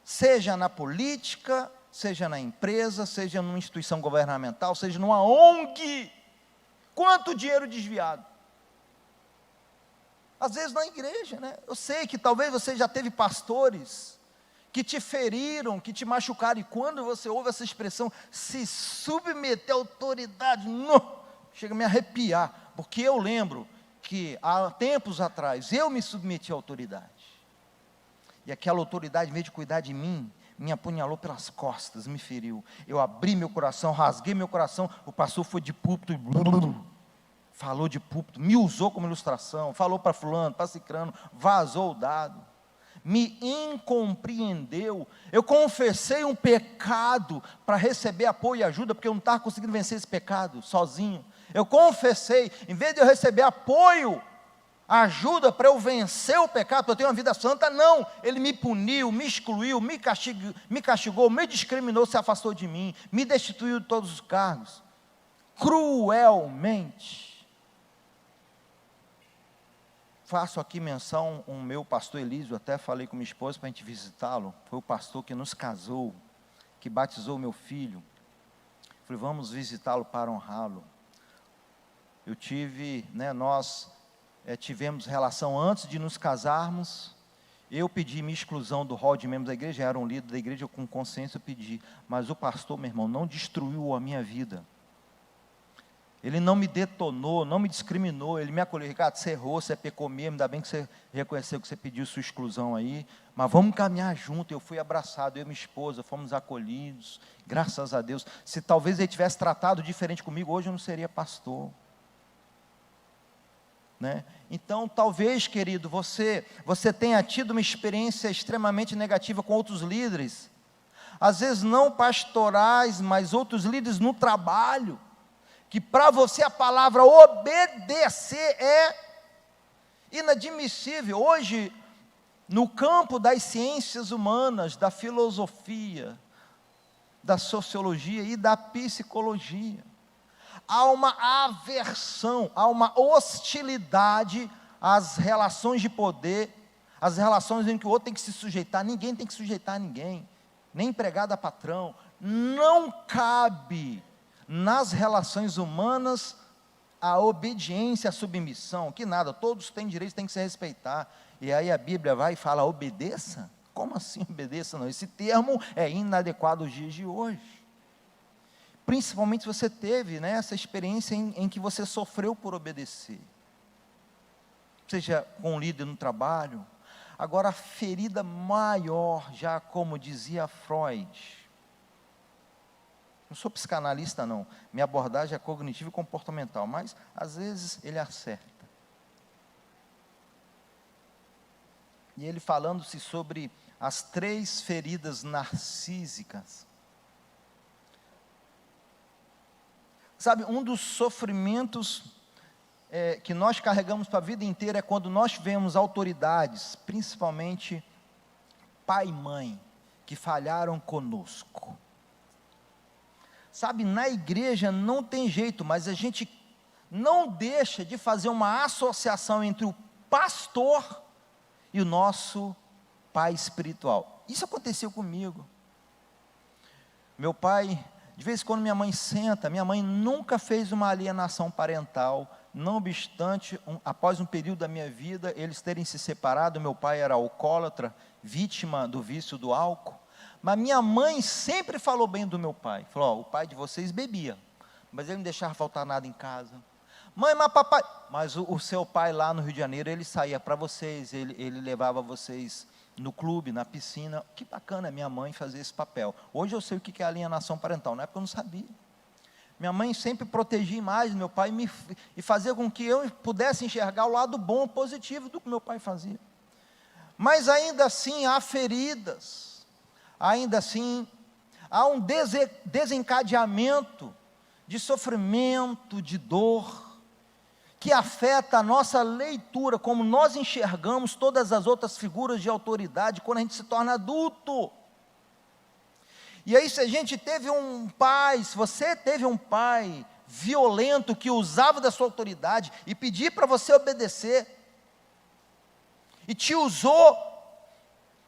seja na política, seja na empresa, seja numa instituição governamental, seja numa ONG, quanto dinheiro desviado, às vezes na igreja, né? Eu sei que talvez você já teve pastores que te feriram, que te machucaram, e quando você ouve essa expressão, se submeter à autoridade, chega a me arrepiar, porque eu lembro que há tempos atrás, eu me submeti à autoridade, e aquela autoridade, em vez de cuidar de mim, me apunhalou pelas costas, me feriu, eu abri meu coração, rasguei meu coração, o pastor foi de púlpito, e falou de púlpito, me usou como ilustração, falou para fulano, para cicrano, vazou o dado, me incompreendeu, eu confessei um pecado, para receber apoio e ajuda, porque eu não estava conseguindo vencer esse pecado, sozinho, eu confessei, em vez de eu receber apoio, ajuda para eu vencer o pecado, para eu ter uma vida santa, não, ele me puniu, me excluiu, me castigou, me discriminou, se afastou de mim, me destituiu de todos os cargos, cruelmente. Faço aqui menção, o meu pastor Elísio, até falei com minha esposa para a gente visitá-lo, foi o pastor que nos casou, que batizou meu filho, falei, vamos visitá-lo para honrá-lo. Eu tive, né, nós tivemos relação antes de nos casarmos, Eu pedi minha exclusão do hall de membros da igreja, era um líder da igreja, eu com consciência eu pedi, mas o pastor, meu irmão, não destruiu a minha vida. Ele não me detonou, não me discriminou, ele me acolheu. Ricardo, você errou, você pecou mesmo, ainda bem que você reconheceu que você pediu sua exclusão aí, mas vamos caminhar junto. Eu fui abraçado, eu e minha esposa, fomos acolhidos, graças a Deus. Se talvez ele tivesse tratado diferente comigo, hoje eu não seria pastor. Né? Então, talvez, querido, você tenha tido uma experiência extremamente negativa com outros líderes, às vezes não pastorais, mas outros líderes no trabalho, que para você a palavra obedecer é inadmissível. Hoje, no campo das ciências humanas, da filosofia, da sociologia e da psicologia, há uma aversão, há uma hostilidade às relações de poder, às relações em que o outro tem que se sujeitar. Ninguém tem que sujeitar a ninguém, nem empregado a patrão. Não cabe nas relações humanas a obediência, a submissão, que nada, todos têm direito, têm que se respeitar. E aí a Bíblia vai e fala, obedeça? Como assim obedeça? Não, esse termo é inadequado aos dias de hoje. Principalmente se você teve, né, essa experiência em que você sofreu por obedecer, seja com um líder no trabalho. Agora, a ferida maior, já como dizia Freud, não sou psicanalista não, minha abordagem é cognitiva e comportamental, mas às vezes ele acerta. E ele falando-se sobre as 3 feridas narcísicas. Sabe, um dos sofrimentos que nós carregamos para a vida inteira é quando nós vemos autoridades, principalmente pai e mãe, que falharam conosco. Sabe, na igreja não tem jeito, mas a gente não deixa de fazer uma associação entre o pastor e o nosso pai espiritual. Isso aconteceu comigo. Meu pai, de vez em quando minha mãe senta, minha mãe nunca fez uma alienação parental, não obstante, após um período da minha vida, eles terem se separado. Meu pai era alcoólatra, vítima do vício do álcool, mas minha mãe sempre falou bem do meu pai. Falou, o pai de vocês bebia, mas ele não deixava faltar nada em casa. Mãe, mas papai, mas o seu pai lá no Rio de Janeiro, ele saía para vocês, ele levava vocês no clube, na piscina. Que bacana minha mãe fazer esse papel. Hoje eu sei o que é alienação parental, na época eu não sabia. Minha mãe sempre protegia a imagem do meu pai e fazia com que eu pudesse enxergar o lado bom, positivo do que meu pai fazia. Mas ainda assim há feridas, ainda assim há um desencadeamento de sofrimento, de dor, que afeta a nossa leitura, como nós enxergamos todas as outras figuras de autoridade quando a gente se torna adulto. E aí, se a gente teve um pai, se você teve um pai violento que usava da sua autoridade e pedia para você obedecer, e te usou,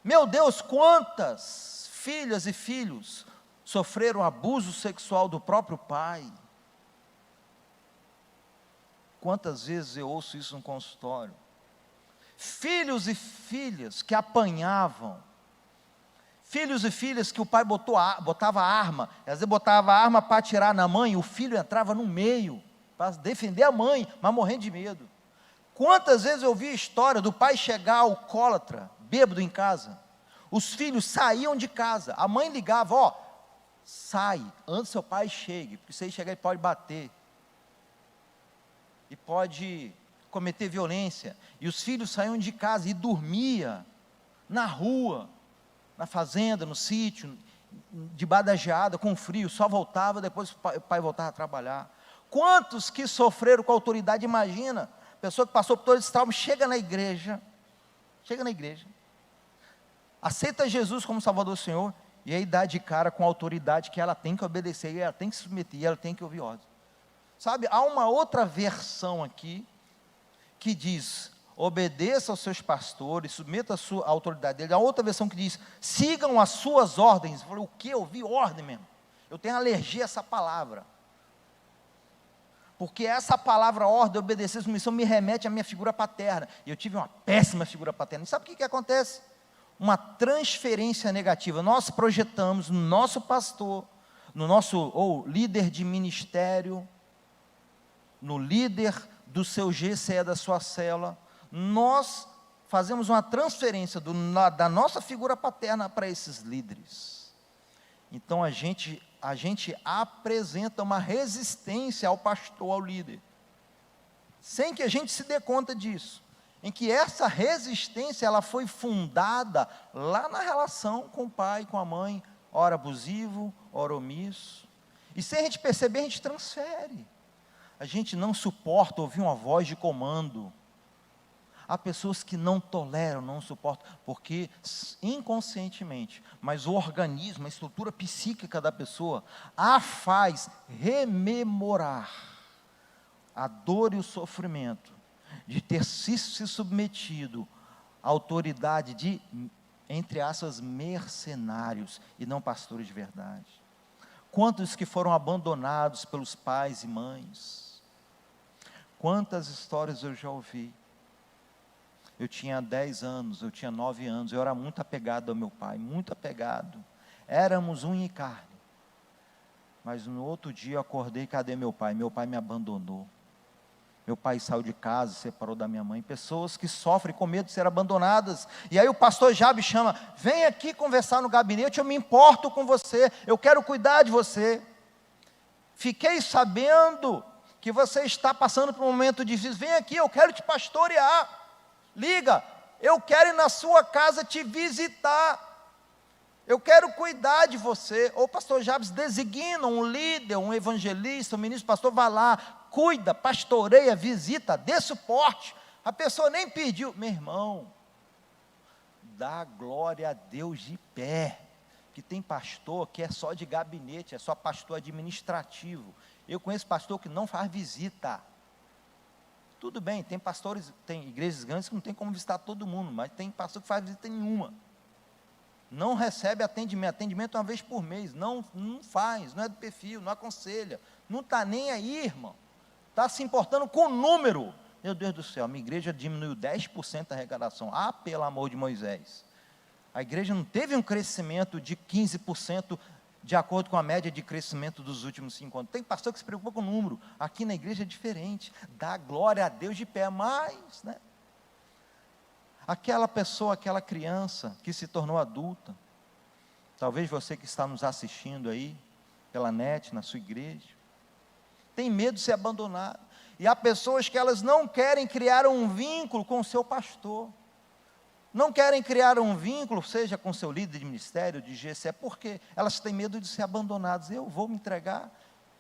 meu Deus, quantas filhas e filhos sofreram abuso sexual do próprio pai? Quantas vezes eu ouço isso no consultório? Filhos e filhas que apanhavam, filhos e filhas que o pai botava arma, às vezes botava a arma para atirar na mãe, o filho entrava no meio, para defender a mãe, mas morrendo de medo. Quantas vezes eu vi a história do pai chegar alcoólatra, bêbado em casa, os filhos saíam de casa, a mãe ligava, sai, antes seu pai chegue, porque se ele chegar ele pode bater, e pode cometer violência, e os filhos saíam de casa e dormia na rua, na fazenda, no sítio, debaixo da geada, com frio, só voltava, depois o pai voltava a trabalhar. Quantos que sofreram com a autoridade? Imagina, pessoa que passou por todo esse trauma, chega na igreja, aceita Jesus como Salvador do Senhor, e aí dá de cara com a autoridade que ela tem que obedecer, e ela tem que se submeter, e ela tem que ouvir ordem. Sabe, há uma outra versão aqui, que diz, obedeça aos seus pastores, submeta a sua autoridade dele. Há outra versão que diz, sigam as suas ordens. Eu falei, o que? Eu ouvi ordem mesmo. Eu tenho alergia a essa palavra. Porque essa palavra ordem, obedecer, submissão, me remete à minha figura paterna. E eu tive uma péssima figura paterna. E sabe o que acontece? uma transferência negativa. Nós projetamos no nosso pastor, no nosso ou líder de ministério, no líder do seu GCE, da sua célula, nós fazemos uma transferência da nossa figura paterna para esses líderes. Então a gente apresenta uma resistência ao pastor, ao líder, sem que a gente se dê conta disso, em que essa resistência ela foi fundada lá na relação com o pai, com a mãe, ora abusivo, ora omisso, e sem a gente perceber, a gente transfere. A gente não suporta ouvir uma voz de comando. Há pessoas que não toleram, não suportam, porque inconscientemente, mas o organismo, a estrutura psíquica da pessoa, a faz rememorar a dor e o sofrimento de ter se submetido à autoridade de, entre aspas, mercenários e não pastores de verdade. Quantos que foram abandonados pelos pais e mães? Quantas histórias eu já ouvi. Eu tinha 10 anos, eu tinha 9 anos, eu era muito apegado ao meu pai, muito apegado. Éramos unha e carne. Mas no outro dia eu acordei, cadê meu pai? Meu pai me abandonou. Meu pai saiu de casa, separou da minha mãe. Pessoas que sofrem com medo de ser abandonadas. E aí o pastor Jabe chama, vem aqui conversar no gabinete, eu me importo com você, eu quero cuidar de você. Fiquei sabendo que você está passando por um momento difícil, vem aqui, eu quero te pastorear. Liga, eu quero ir na sua casa te visitar, eu quero cuidar de você. Ou o pastor Jabes designa um líder, um evangelista, um ministro, pastor, vai lá, cuida, pastoreia, visita, dê suporte. A pessoa nem pediu, meu irmão, dá glória a Deus de pé, que tem pastor que é só de gabinete, é só pastor administrativo. Eu conheço pastor que não faz visita. Tudo bem, tem pastores, tem igrejas grandes que não tem como visitar todo mundo, mas tem pastor que faz visita nenhuma. Não recebe atendimento uma vez por mês, não faz, não é do perfil, não aconselha, não está nem aí, irmão. Está se importando com o número. Meu Deus do céu, minha igreja diminuiu 10% a arrecadação. Ah, pelo amor de Moisés. A igreja não teve um crescimento de 15%, de acordo com a média de crescimento dos últimos 5 anos. Tem pastor que se preocupa com o número, aqui na igreja é diferente, dá glória a Deus de pé, mas, né? Aquela pessoa, aquela criança que se tornou adulta, talvez você que está nos assistindo aí, pela net, na sua igreja, tem medo de ser abandonado, e há pessoas que elas não querem criar um vínculo com o seu pastor, não querem criar um vínculo, seja com seu líder de ministério, de GCE, porque elas têm medo de ser abandonadas. Eu vou me entregar,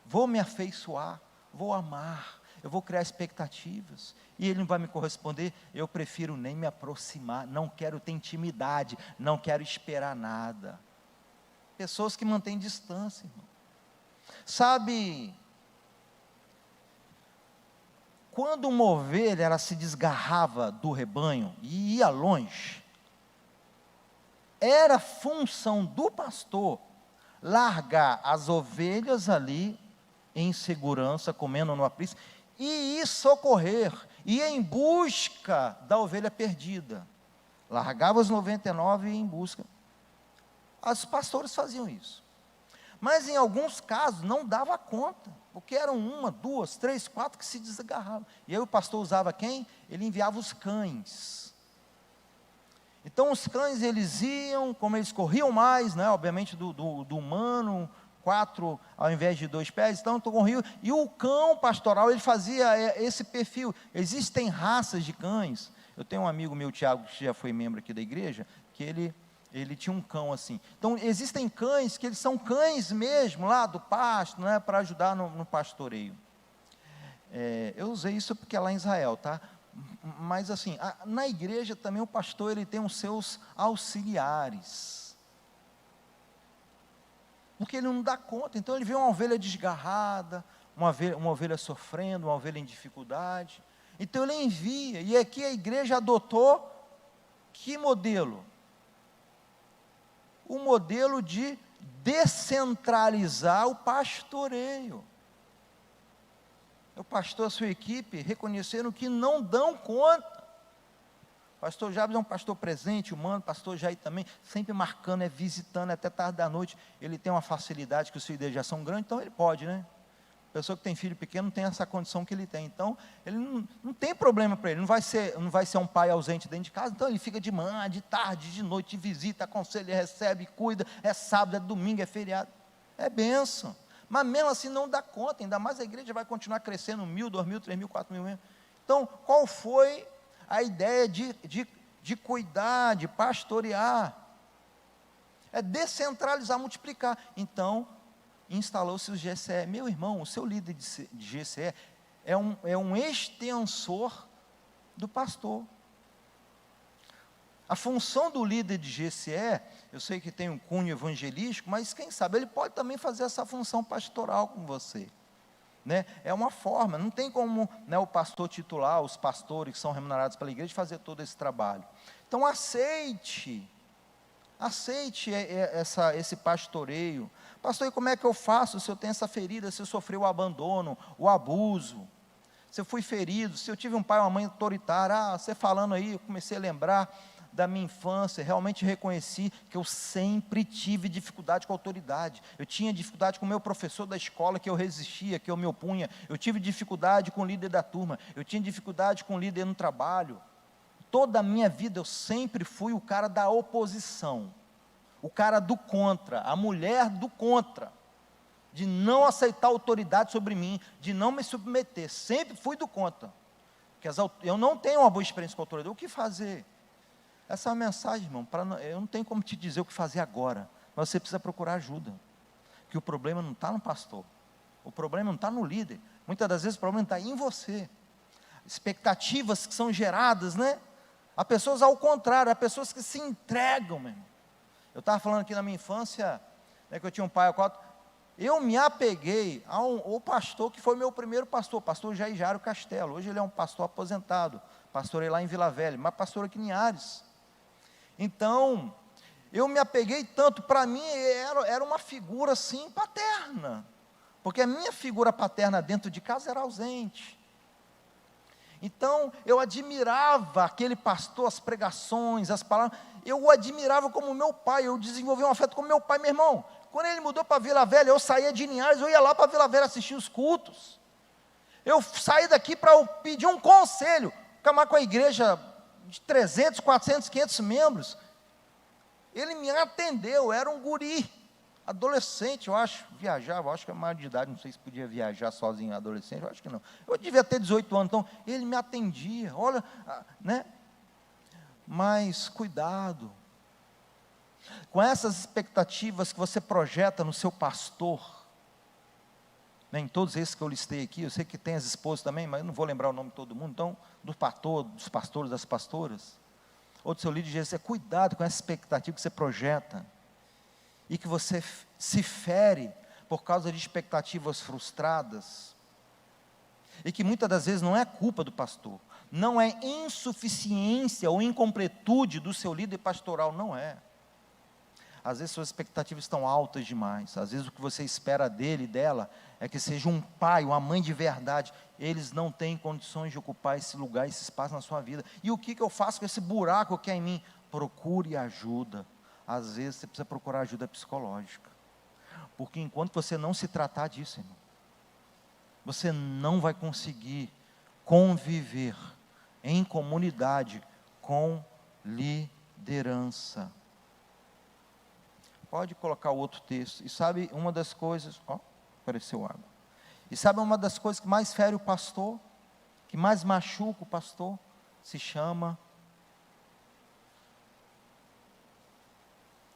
vou me afeiçoar, vou amar, eu vou criar expectativas, e ele não vai me corresponder, eu prefiro nem me aproximar, não quero ter intimidade, não quero esperar nada. Pessoas que mantêm distância, irmão. Sabe, quando uma ovelha ela se desgarrava do rebanho e ia longe, era função do pastor largar as ovelhas ali em segurança, comendo no aprisco, e ir socorrer, ir em busca da ovelha perdida. Largava os 99 e ia em busca. Os pastores faziam isso. Mas em alguns casos não dava conta, porque eram 1, 2, 3, 4 que se desgarravam. E aí o pastor usava quem? Ele enviava os cães. Então os cães eles iam, como eles corriam mais, né, obviamente do humano, 4 ao invés de 2 pés, então corriam. E o cão pastoral ele fazia esse perfil. Existem raças de cães. Eu tenho um amigo meu, Tiago, que já foi membro aqui da igreja, que ele tinha um cão assim. Então, existem cães que eles são cães mesmo, lá do pasto, né, para ajudar no pastoreio. Eu usei isso porque é lá em Israel, tá? Mas assim, na igreja também o pastor ele tem os seus auxiliares. Porque ele não dá conta. Então, ele vê uma ovelha desgarrada, uma ovelha sofrendo, uma ovelha em dificuldade. Então, ele envia. E aqui a igreja adotou que modelo? O modelo de descentralizar o pastoreio. O pastor e a sua equipe reconheceram que não dão conta. pastor Jabes é um pastor presente, humano, pastor Jair também, sempre marcando, visitando até tarde da noite. Ele tem uma facilidade que os filhos dele já são grandes, então ele pode, né? Pessoa que tem filho pequeno não tem essa condição que ele tem, então ele não tem problema para ele, não vai ser um pai ausente dentro de casa, então ele fica de manhã, de tarde, de noite, visita, aconselha, recebe, cuida, é sábado, é domingo, é feriado, é bênção, mas mesmo assim não dá conta, ainda mais a igreja vai continuar crescendo 1.000, 2.000, 3.000, 4.000, então qual foi a ideia de cuidar, de pastorear? É descentralizar, multiplicar. Então instalou-se o GCE. Meu irmão, o seu líder de GCE é um extensor do pastor. A função do líder de GCE, eu sei que tem um cunho evangelístico, mas quem sabe ele pode também fazer essa função pastoral com você, né? É uma forma, não tem como, né, o pastor titular, os pastores que são remunerados pela igreja, fazer todo esse trabalho. Então aceite esse pastoreio. Pastor, e como é que eu faço se eu tenho essa ferida, se eu sofri o abandono, o abuso, se eu fui ferido, se eu tive um pai ou uma mãe autoritária? Você falando aí, eu comecei a lembrar da minha infância, realmente reconheci que eu sempre tive dificuldade com a autoridade. Eu tinha dificuldade com o meu professor da escola, que eu resistia, que eu me opunha. Eu tive dificuldade com o líder da turma, eu tinha dificuldade com o líder no trabalho. Toda a minha vida eu sempre fui o cara da oposição, o cara do contra, a mulher do contra, de não aceitar autoridade sobre mim, de não me submeter, sempre fui do contra, porque eu não tenho uma boa experiência com a autoridade. O que fazer? Essa é uma mensagem, irmão, eu não tenho como te dizer o que fazer agora, mas você precisa procurar ajuda, que o problema não está no pastor, o problema não está no líder, muitas das vezes o problema está em você, expectativas que são geradas, né? Há pessoas ao contrário, há pessoas que se entregam, meu irmão. Eu estava falando aqui na minha infância, né, que eu tinha um pai, eu me apeguei ao pastor que foi meu primeiro pastor, pastor Jair Castelo. Hoje ele é um pastor aposentado, pastorei lá em Vila Velha, mas pastor aqui em Ares. Então, eu me apeguei tanto, para mim era uma figura assim paterna, porque a minha figura paterna dentro de casa era ausente. Então, eu admirava aquele pastor, as pregações, as palavras, eu o admirava como meu pai, eu desenvolvi um afeto como meu pai. Meu irmão, quando ele mudou para Vila Velha, eu saía de Linhares, eu ia lá para Vila Velha assistir os cultos, eu saí daqui para pedir um conselho, ficar com a igreja de 300, 400, 500 membros, ele me atendeu, era um guri, adolescente, eu acho, viajava, eu acho que é maior de idade, não sei se podia viajar sozinho adolescente, eu acho que não, eu devia ter 18 anos, então, ele me atendia, olha, né, mas cuidado, com essas expectativas que você projeta no seu pastor, né, em todos esses que eu listei aqui, eu sei que tem as esposas também, mas eu não vou lembrar o nome de todo mundo, então, do pastor, dos pastores, das pastoras, ou do seu líder de Jesus, cuidado com essa expectativa que você projeta, e que você se fere por causa de expectativas frustradas, e que muitas das vezes não é culpa do pastor, não é insuficiência ou incompletude do seu líder pastoral, não é. Às vezes suas expectativas estão altas demais, às vezes o que você espera dele e dela é que seja um pai, uma mãe de verdade, eles não têm condições de ocupar esse lugar, esse espaço na sua vida. E o que eu faço com esse buraco que é em mim? Procure ajuda. Às vezes você precisa procurar ajuda psicológica, porque enquanto você não se tratar disso, irmão, você não vai conseguir conviver em comunidade com liderança. Pode colocar o outro texto. E sabe uma das coisas, apareceu água. E sabe uma das coisas que mais fere o pastor, que mais machuca o pastor, se chama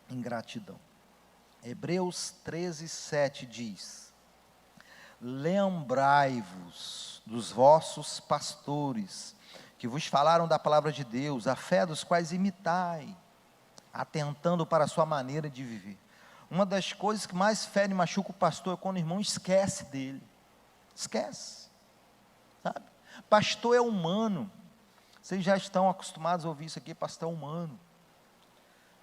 ingratidão. Hebreus 13:7 diz: lembrai-vos dos vossos pastores, que vos falaram da palavra de Deus, a fé dos quais imitai, atentando para a sua maneira de viver. Uma das coisas que mais fere e machuca o pastor é quando o irmão esquece dele, esquece, sabe? Pastor é humano, vocês já estão acostumados a ouvir isso aqui, pastor é humano.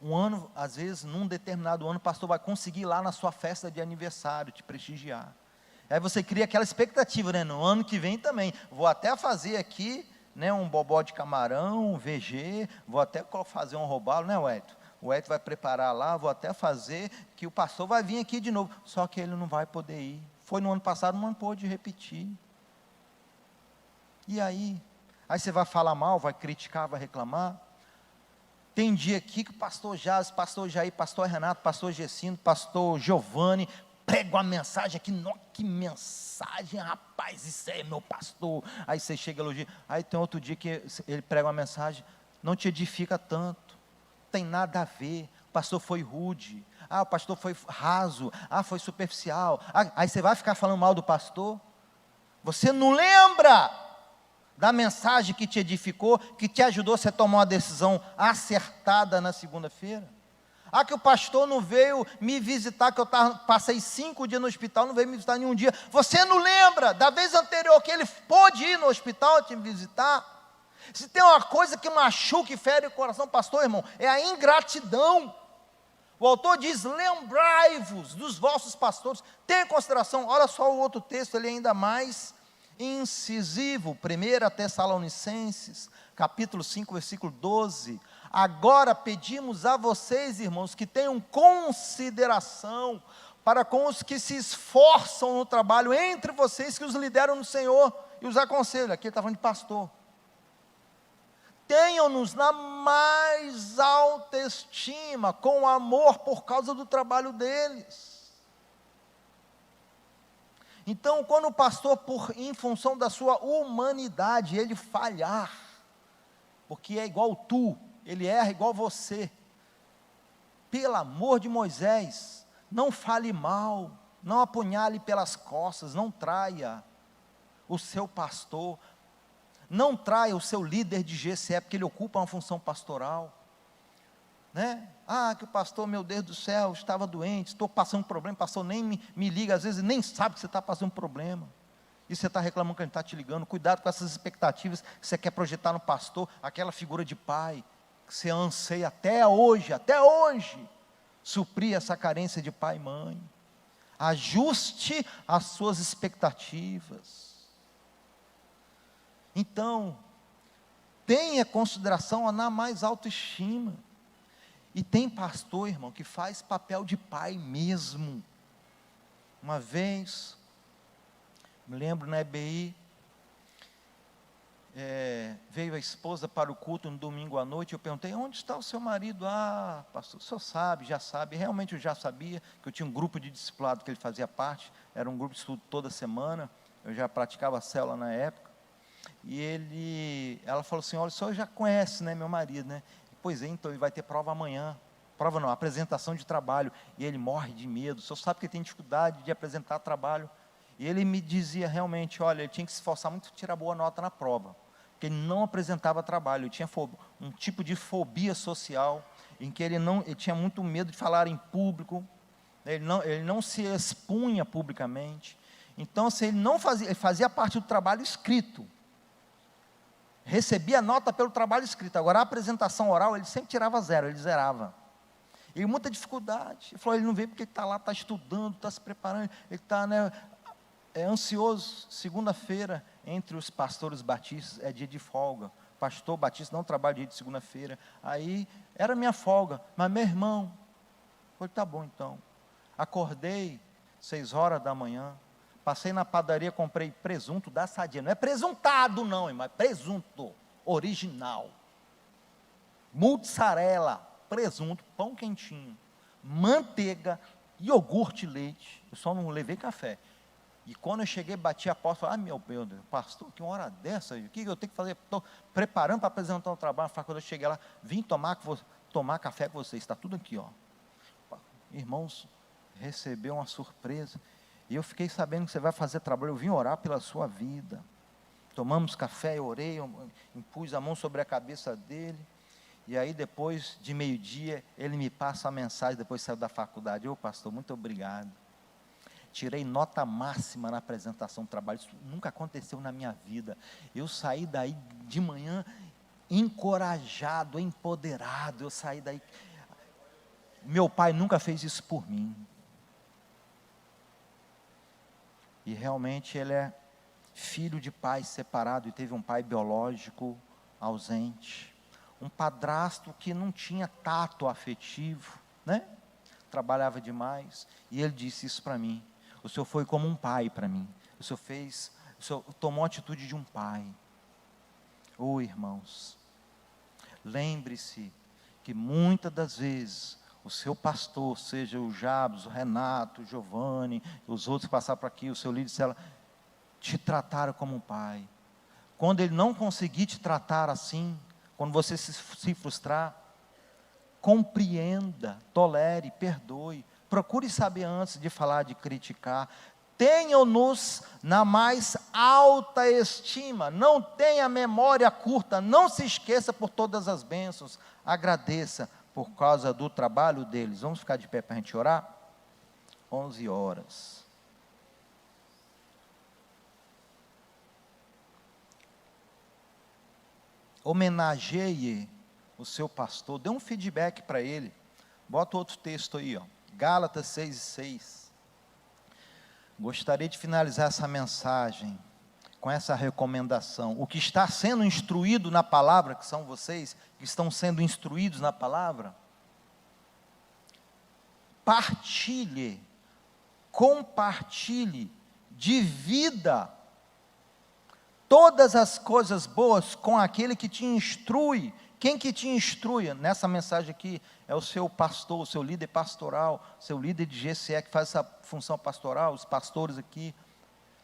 Um ano, às vezes, num determinado ano, o pastor vai conseguir ir lá na sua festa de aniversário, te prestigiar. Aí você cria aquela expectativa, né? No ano que vem também, vou até fazer aqui, né, um bobó de camarão, um VG, vou até fazer um robalo, né, Wellington? O Wellington vai preparar lá, vou até fazer, que o pastor vai vir aqui de novo. Só que ele não vai poder ir. Foi no ano passado, não pôde repetir. E aí? Aí você vai falar mal, vai criticar, vai reclamar? Tem dia aqui que o pastor Jazz, pastor Jair, pastor Renato, pastor Gessino, pastor Giovanni, prega uma mensagem aqui, nossa, que mensagem, rapaz, isso aí é meu pastor. Aí você chega e elogia. Aí tem outro dia que ele prega uma mensagem, não te edifica tanto, tem nada a ver, o pastor foi rude, o pastor foi raso, foi superficial. Aí você vai ficar falando mal do pastor? Você não lembra da mensagem que te edificou, que te ajudou você a tomar uma decisão acertada na segunda-feira? Que o pastor não veio me visitar, que eu passei 5 dias no hospital, não veio me visitar nenhum dia. Você não lembra da vez anterior que ele pôde ir no hospital te visitar? Se tem uma coisa que machuca e fere o coração, pastor, irmão, é a ingratidão. O autor diz, lembrai-vos dos vossos pastores. Tenha em consideração, olha só o outro texto, ele é ainda mais incisivo, 1 Tessalonicenses, capítulo 5, versículo 12, agora pedimos a vocês, irmãos, que tenham consideração para com os que se esforçam no trabalho entre vocês, que os lideram no Senhor, e os aconselham, aqui ele está falando de pastor, tenham-nos na mais alta estima, com amor, por causa do trabalho deles. Então, quando o pastor, em função da sua humanidade, ele falhar, porque é igual tu, ele erra igual você, pelo amor de Moisés, não fale mal, não apunhale pelas costas, não traia o seu pastor, não traia o seu líder de GCE, porque ele ocupa uma função pastoral, né? Que o pastor, meu Deus do céu, estava doente, estou passando problema, o pastor nem me liga, às vezes nem sabe que você está passando problema, e você está reclamando que ele está te ligando. Cuidado com essas expectativas que você quer projetar no pastor, aquela figura de pai, que você anseia até hoje, suprir essa carência de pai e mãe. Ajuste as suas expectativas. Então, tenha consideração na mais alta estima. E tem pastor, irmão, que faz papel de pai mesmo. Uma vez, me lembro na EBI, veio a esposa para o culto no domingo à noite, eu perguntei, onde está o seu marido? Pastor, o senhor sabe, já sabe. Realmente eu já sabia, que eu tinha um grupo de discipulado que ele fazia parte, era um grupo de estudo toda semana, eu já praticava a célula na época, e ela falou assim, olha, o senhor já conhece, né, meu marido, né? Pois é, então ele vai ter prova amanhã, prova não, apresentação de trabalho, e ele morre de medo, o senhor sabe que ele tem dificuldade de apresentar trabalho, e ele me dizia realmente, olha, ele tinha que se esforçar muito para tirar boa nota na prova, porque ele não apresentava trabalho, ele tinha um tipo de fobia social, em que ele tinha muito medo de falar em público, ele não se expunha publicamente, então se ele não fazia, ele fazia parte do trabalho escrito, recebia nota pelo trabalho escrito, agora a apresentação oral, ele sempre tirava 0, ele zerava, e muita dificuldade, ele falou, ele não veio porque ele está lá, está estudando, está se preparando, ele está, né, ansioso. Segunda-feira, entre os pastores batistas, é dia de folga, pastor batista não trabalha dia de segunda-feira, aí, era minha folga, mas meu irmão, falei, tá bom então, acordei, 6 horas da manhã, passei na padaria, comprei presunto da Sadia, não é presuntado não, irmão, é presunto, original, mussarela, presunto, pão quentinho, manteiga, iogurte, leite, eu só não levei café, e quando eu cheguei, bati a porta, falei, meu Deus, pastor, que uma hora dessa, o que eu tenho que fazer? Estou preparando para apresentar o trabalho, quando eu cheguei lá, vim tomar café com vocês, está tudo aqui, ó. Irmãos, recebeu uma surpresa, e eu fiquei sabendo que você vai fazer trabalho, eu vim orar pela sua vida, tomamos café, eu orei, eu impus a mão sobre a cabeça dele, e aí depois de meio-dia, ele me passa a mensagem, depois saiu da faculdade, pastor, muito obrigado, tirei nota máxima na apresentação do trabalho, isso nunca aconteceu na minha vida, eu saí daí de manhã, encorajado, empoderado, eu saí daí, meu pai nunca fez isso por mim, e realmente ele é filho de pai separado e teve um pai biológico ausente, um padrasto que não tinha tato afetivo, né? Trabalhava demais, e ele disse isso para mim: o senhor foi como um pai para mim, o senhor tomou a atitude de um pai. Oh, irmãos, lembre-se que muitas das vezes o seu pastor, seja o Jabes, o Renato, o Giovanni, os outros que passaram por aqui, o seu líder de célula, te trataram como um pai. Quando ele não conseguir te tratar assim, quando você se frustrar, compreenda, tolere, perdoe, procure saber antes de falar, de criticar. Tenham-nos na mais alta estima, não tenha memória curta, não se esqueça por todas as bênçãos, agradeça por causa do trabalho deles. Vamos ficar de pé para a gente orar? 11 horas. Homenageie o seu pastor, dê um feedback para ele. Bota outro texto aí, ó, Gálatas 6:6. Gostaria de finalizar essa mensagem com essa recomendação. O que está sendo instruído na palavra, que são vocês que estão sendo instruídos na palavra, partilhe, compartilhe, divida todas as coisas boas com aquele que te instrui. Quem que te instrui? Nessa mensagem aqui é o seu pastor, o seu líder pastoral, seu líder de GCE que faz essa função pastoral, os pastores aqui.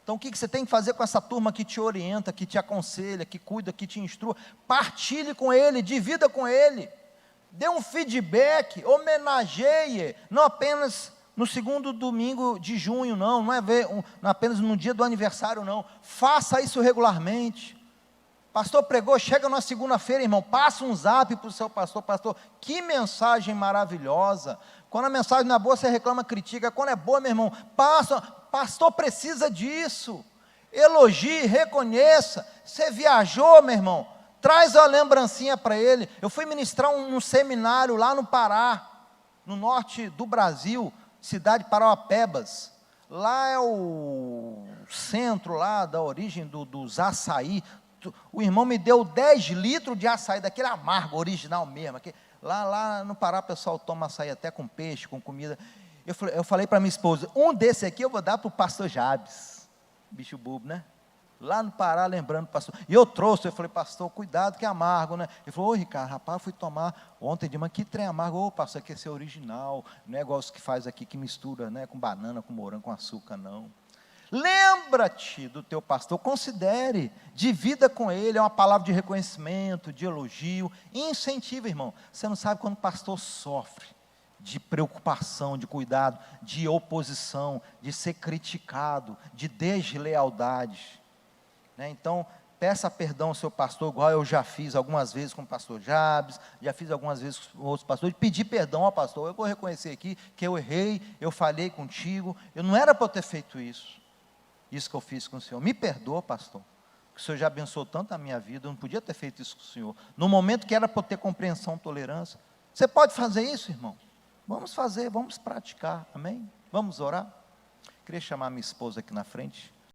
Então o que você tem que fazer com essa turma que te orienta, que te aconselha, que cuida, que te instrua? Partilhe com ele, divida com ele, dê um feedback, homenageie, não apenas no segundo domingo de junho, não é apenas no dia do aniversário, não. Faça isso regularmente. Pastor pregou, chega na segunda-feira, irmão, passa um zap para o seu pastor: pastor, que mensagem maravilhosa. Quando a mensagem não é boa, você reclama, critica. Quando é boa, meu irmão, pastor precisa disso. Elogie, reconheça. Você viajou, meu irmão, traz a lembrancinha para ele. Eu fui ministrar um seminário lá no Pará, no norte do Brasil, cidade de Parauapebas. Lá é o centro lá da origem dos açaí. O irmão me deu 10 litros de açaí, daquele amargo, original mesmo. Lá no Pará o pessoal toma açaí até com peixe, com comida. Eu falei para minha esposa: um desse aqui eu vou dar para o pastor Jabes. Bicho bobo, né? Lá no Pará, lembrando o pastor. E eu trouxe, eu falei: pastor, cuidado que é amargo, né? Ele falou: ô Ricardo, rapaz, eu fui tomar ontem de manhã, que trem amargo. Ô pastor, que esse é original, não é igual os que faz aqui, que mistura, né, com banana, com morango, com açúcar, não. Lembra-te do teu pastor, considere, divida com ele, é uma palavra de reconhecimento, de elogio, incentiva, irmão. Você não sabe quando o pastor sofre de preocupação, de cuidado, de oposição, de ser criticado, de deslealdade, né? Então, peça perdão ao seu pastor, igual eu já fiz algumas vezes com o pastor Jabes, já fiz algumas vezes com outros pastores, pedir perdão ao pastor: eu vou reconhecer aqui que eu errei, eu falhei contigo, eu não era para eu ter feito isso que eu fiz com o senhor, me perdoa, pastor, que o senhor já abençoou tanto a minha vida, eu não podia ter feito isso com o senhor, no momento que era para eu ter compreensão, tolerância. Você pode fazer isso, irmão? Vamos fazer, vamos praticar, amém? Vamos orar? Queria chamar minha esposa aqui na frente.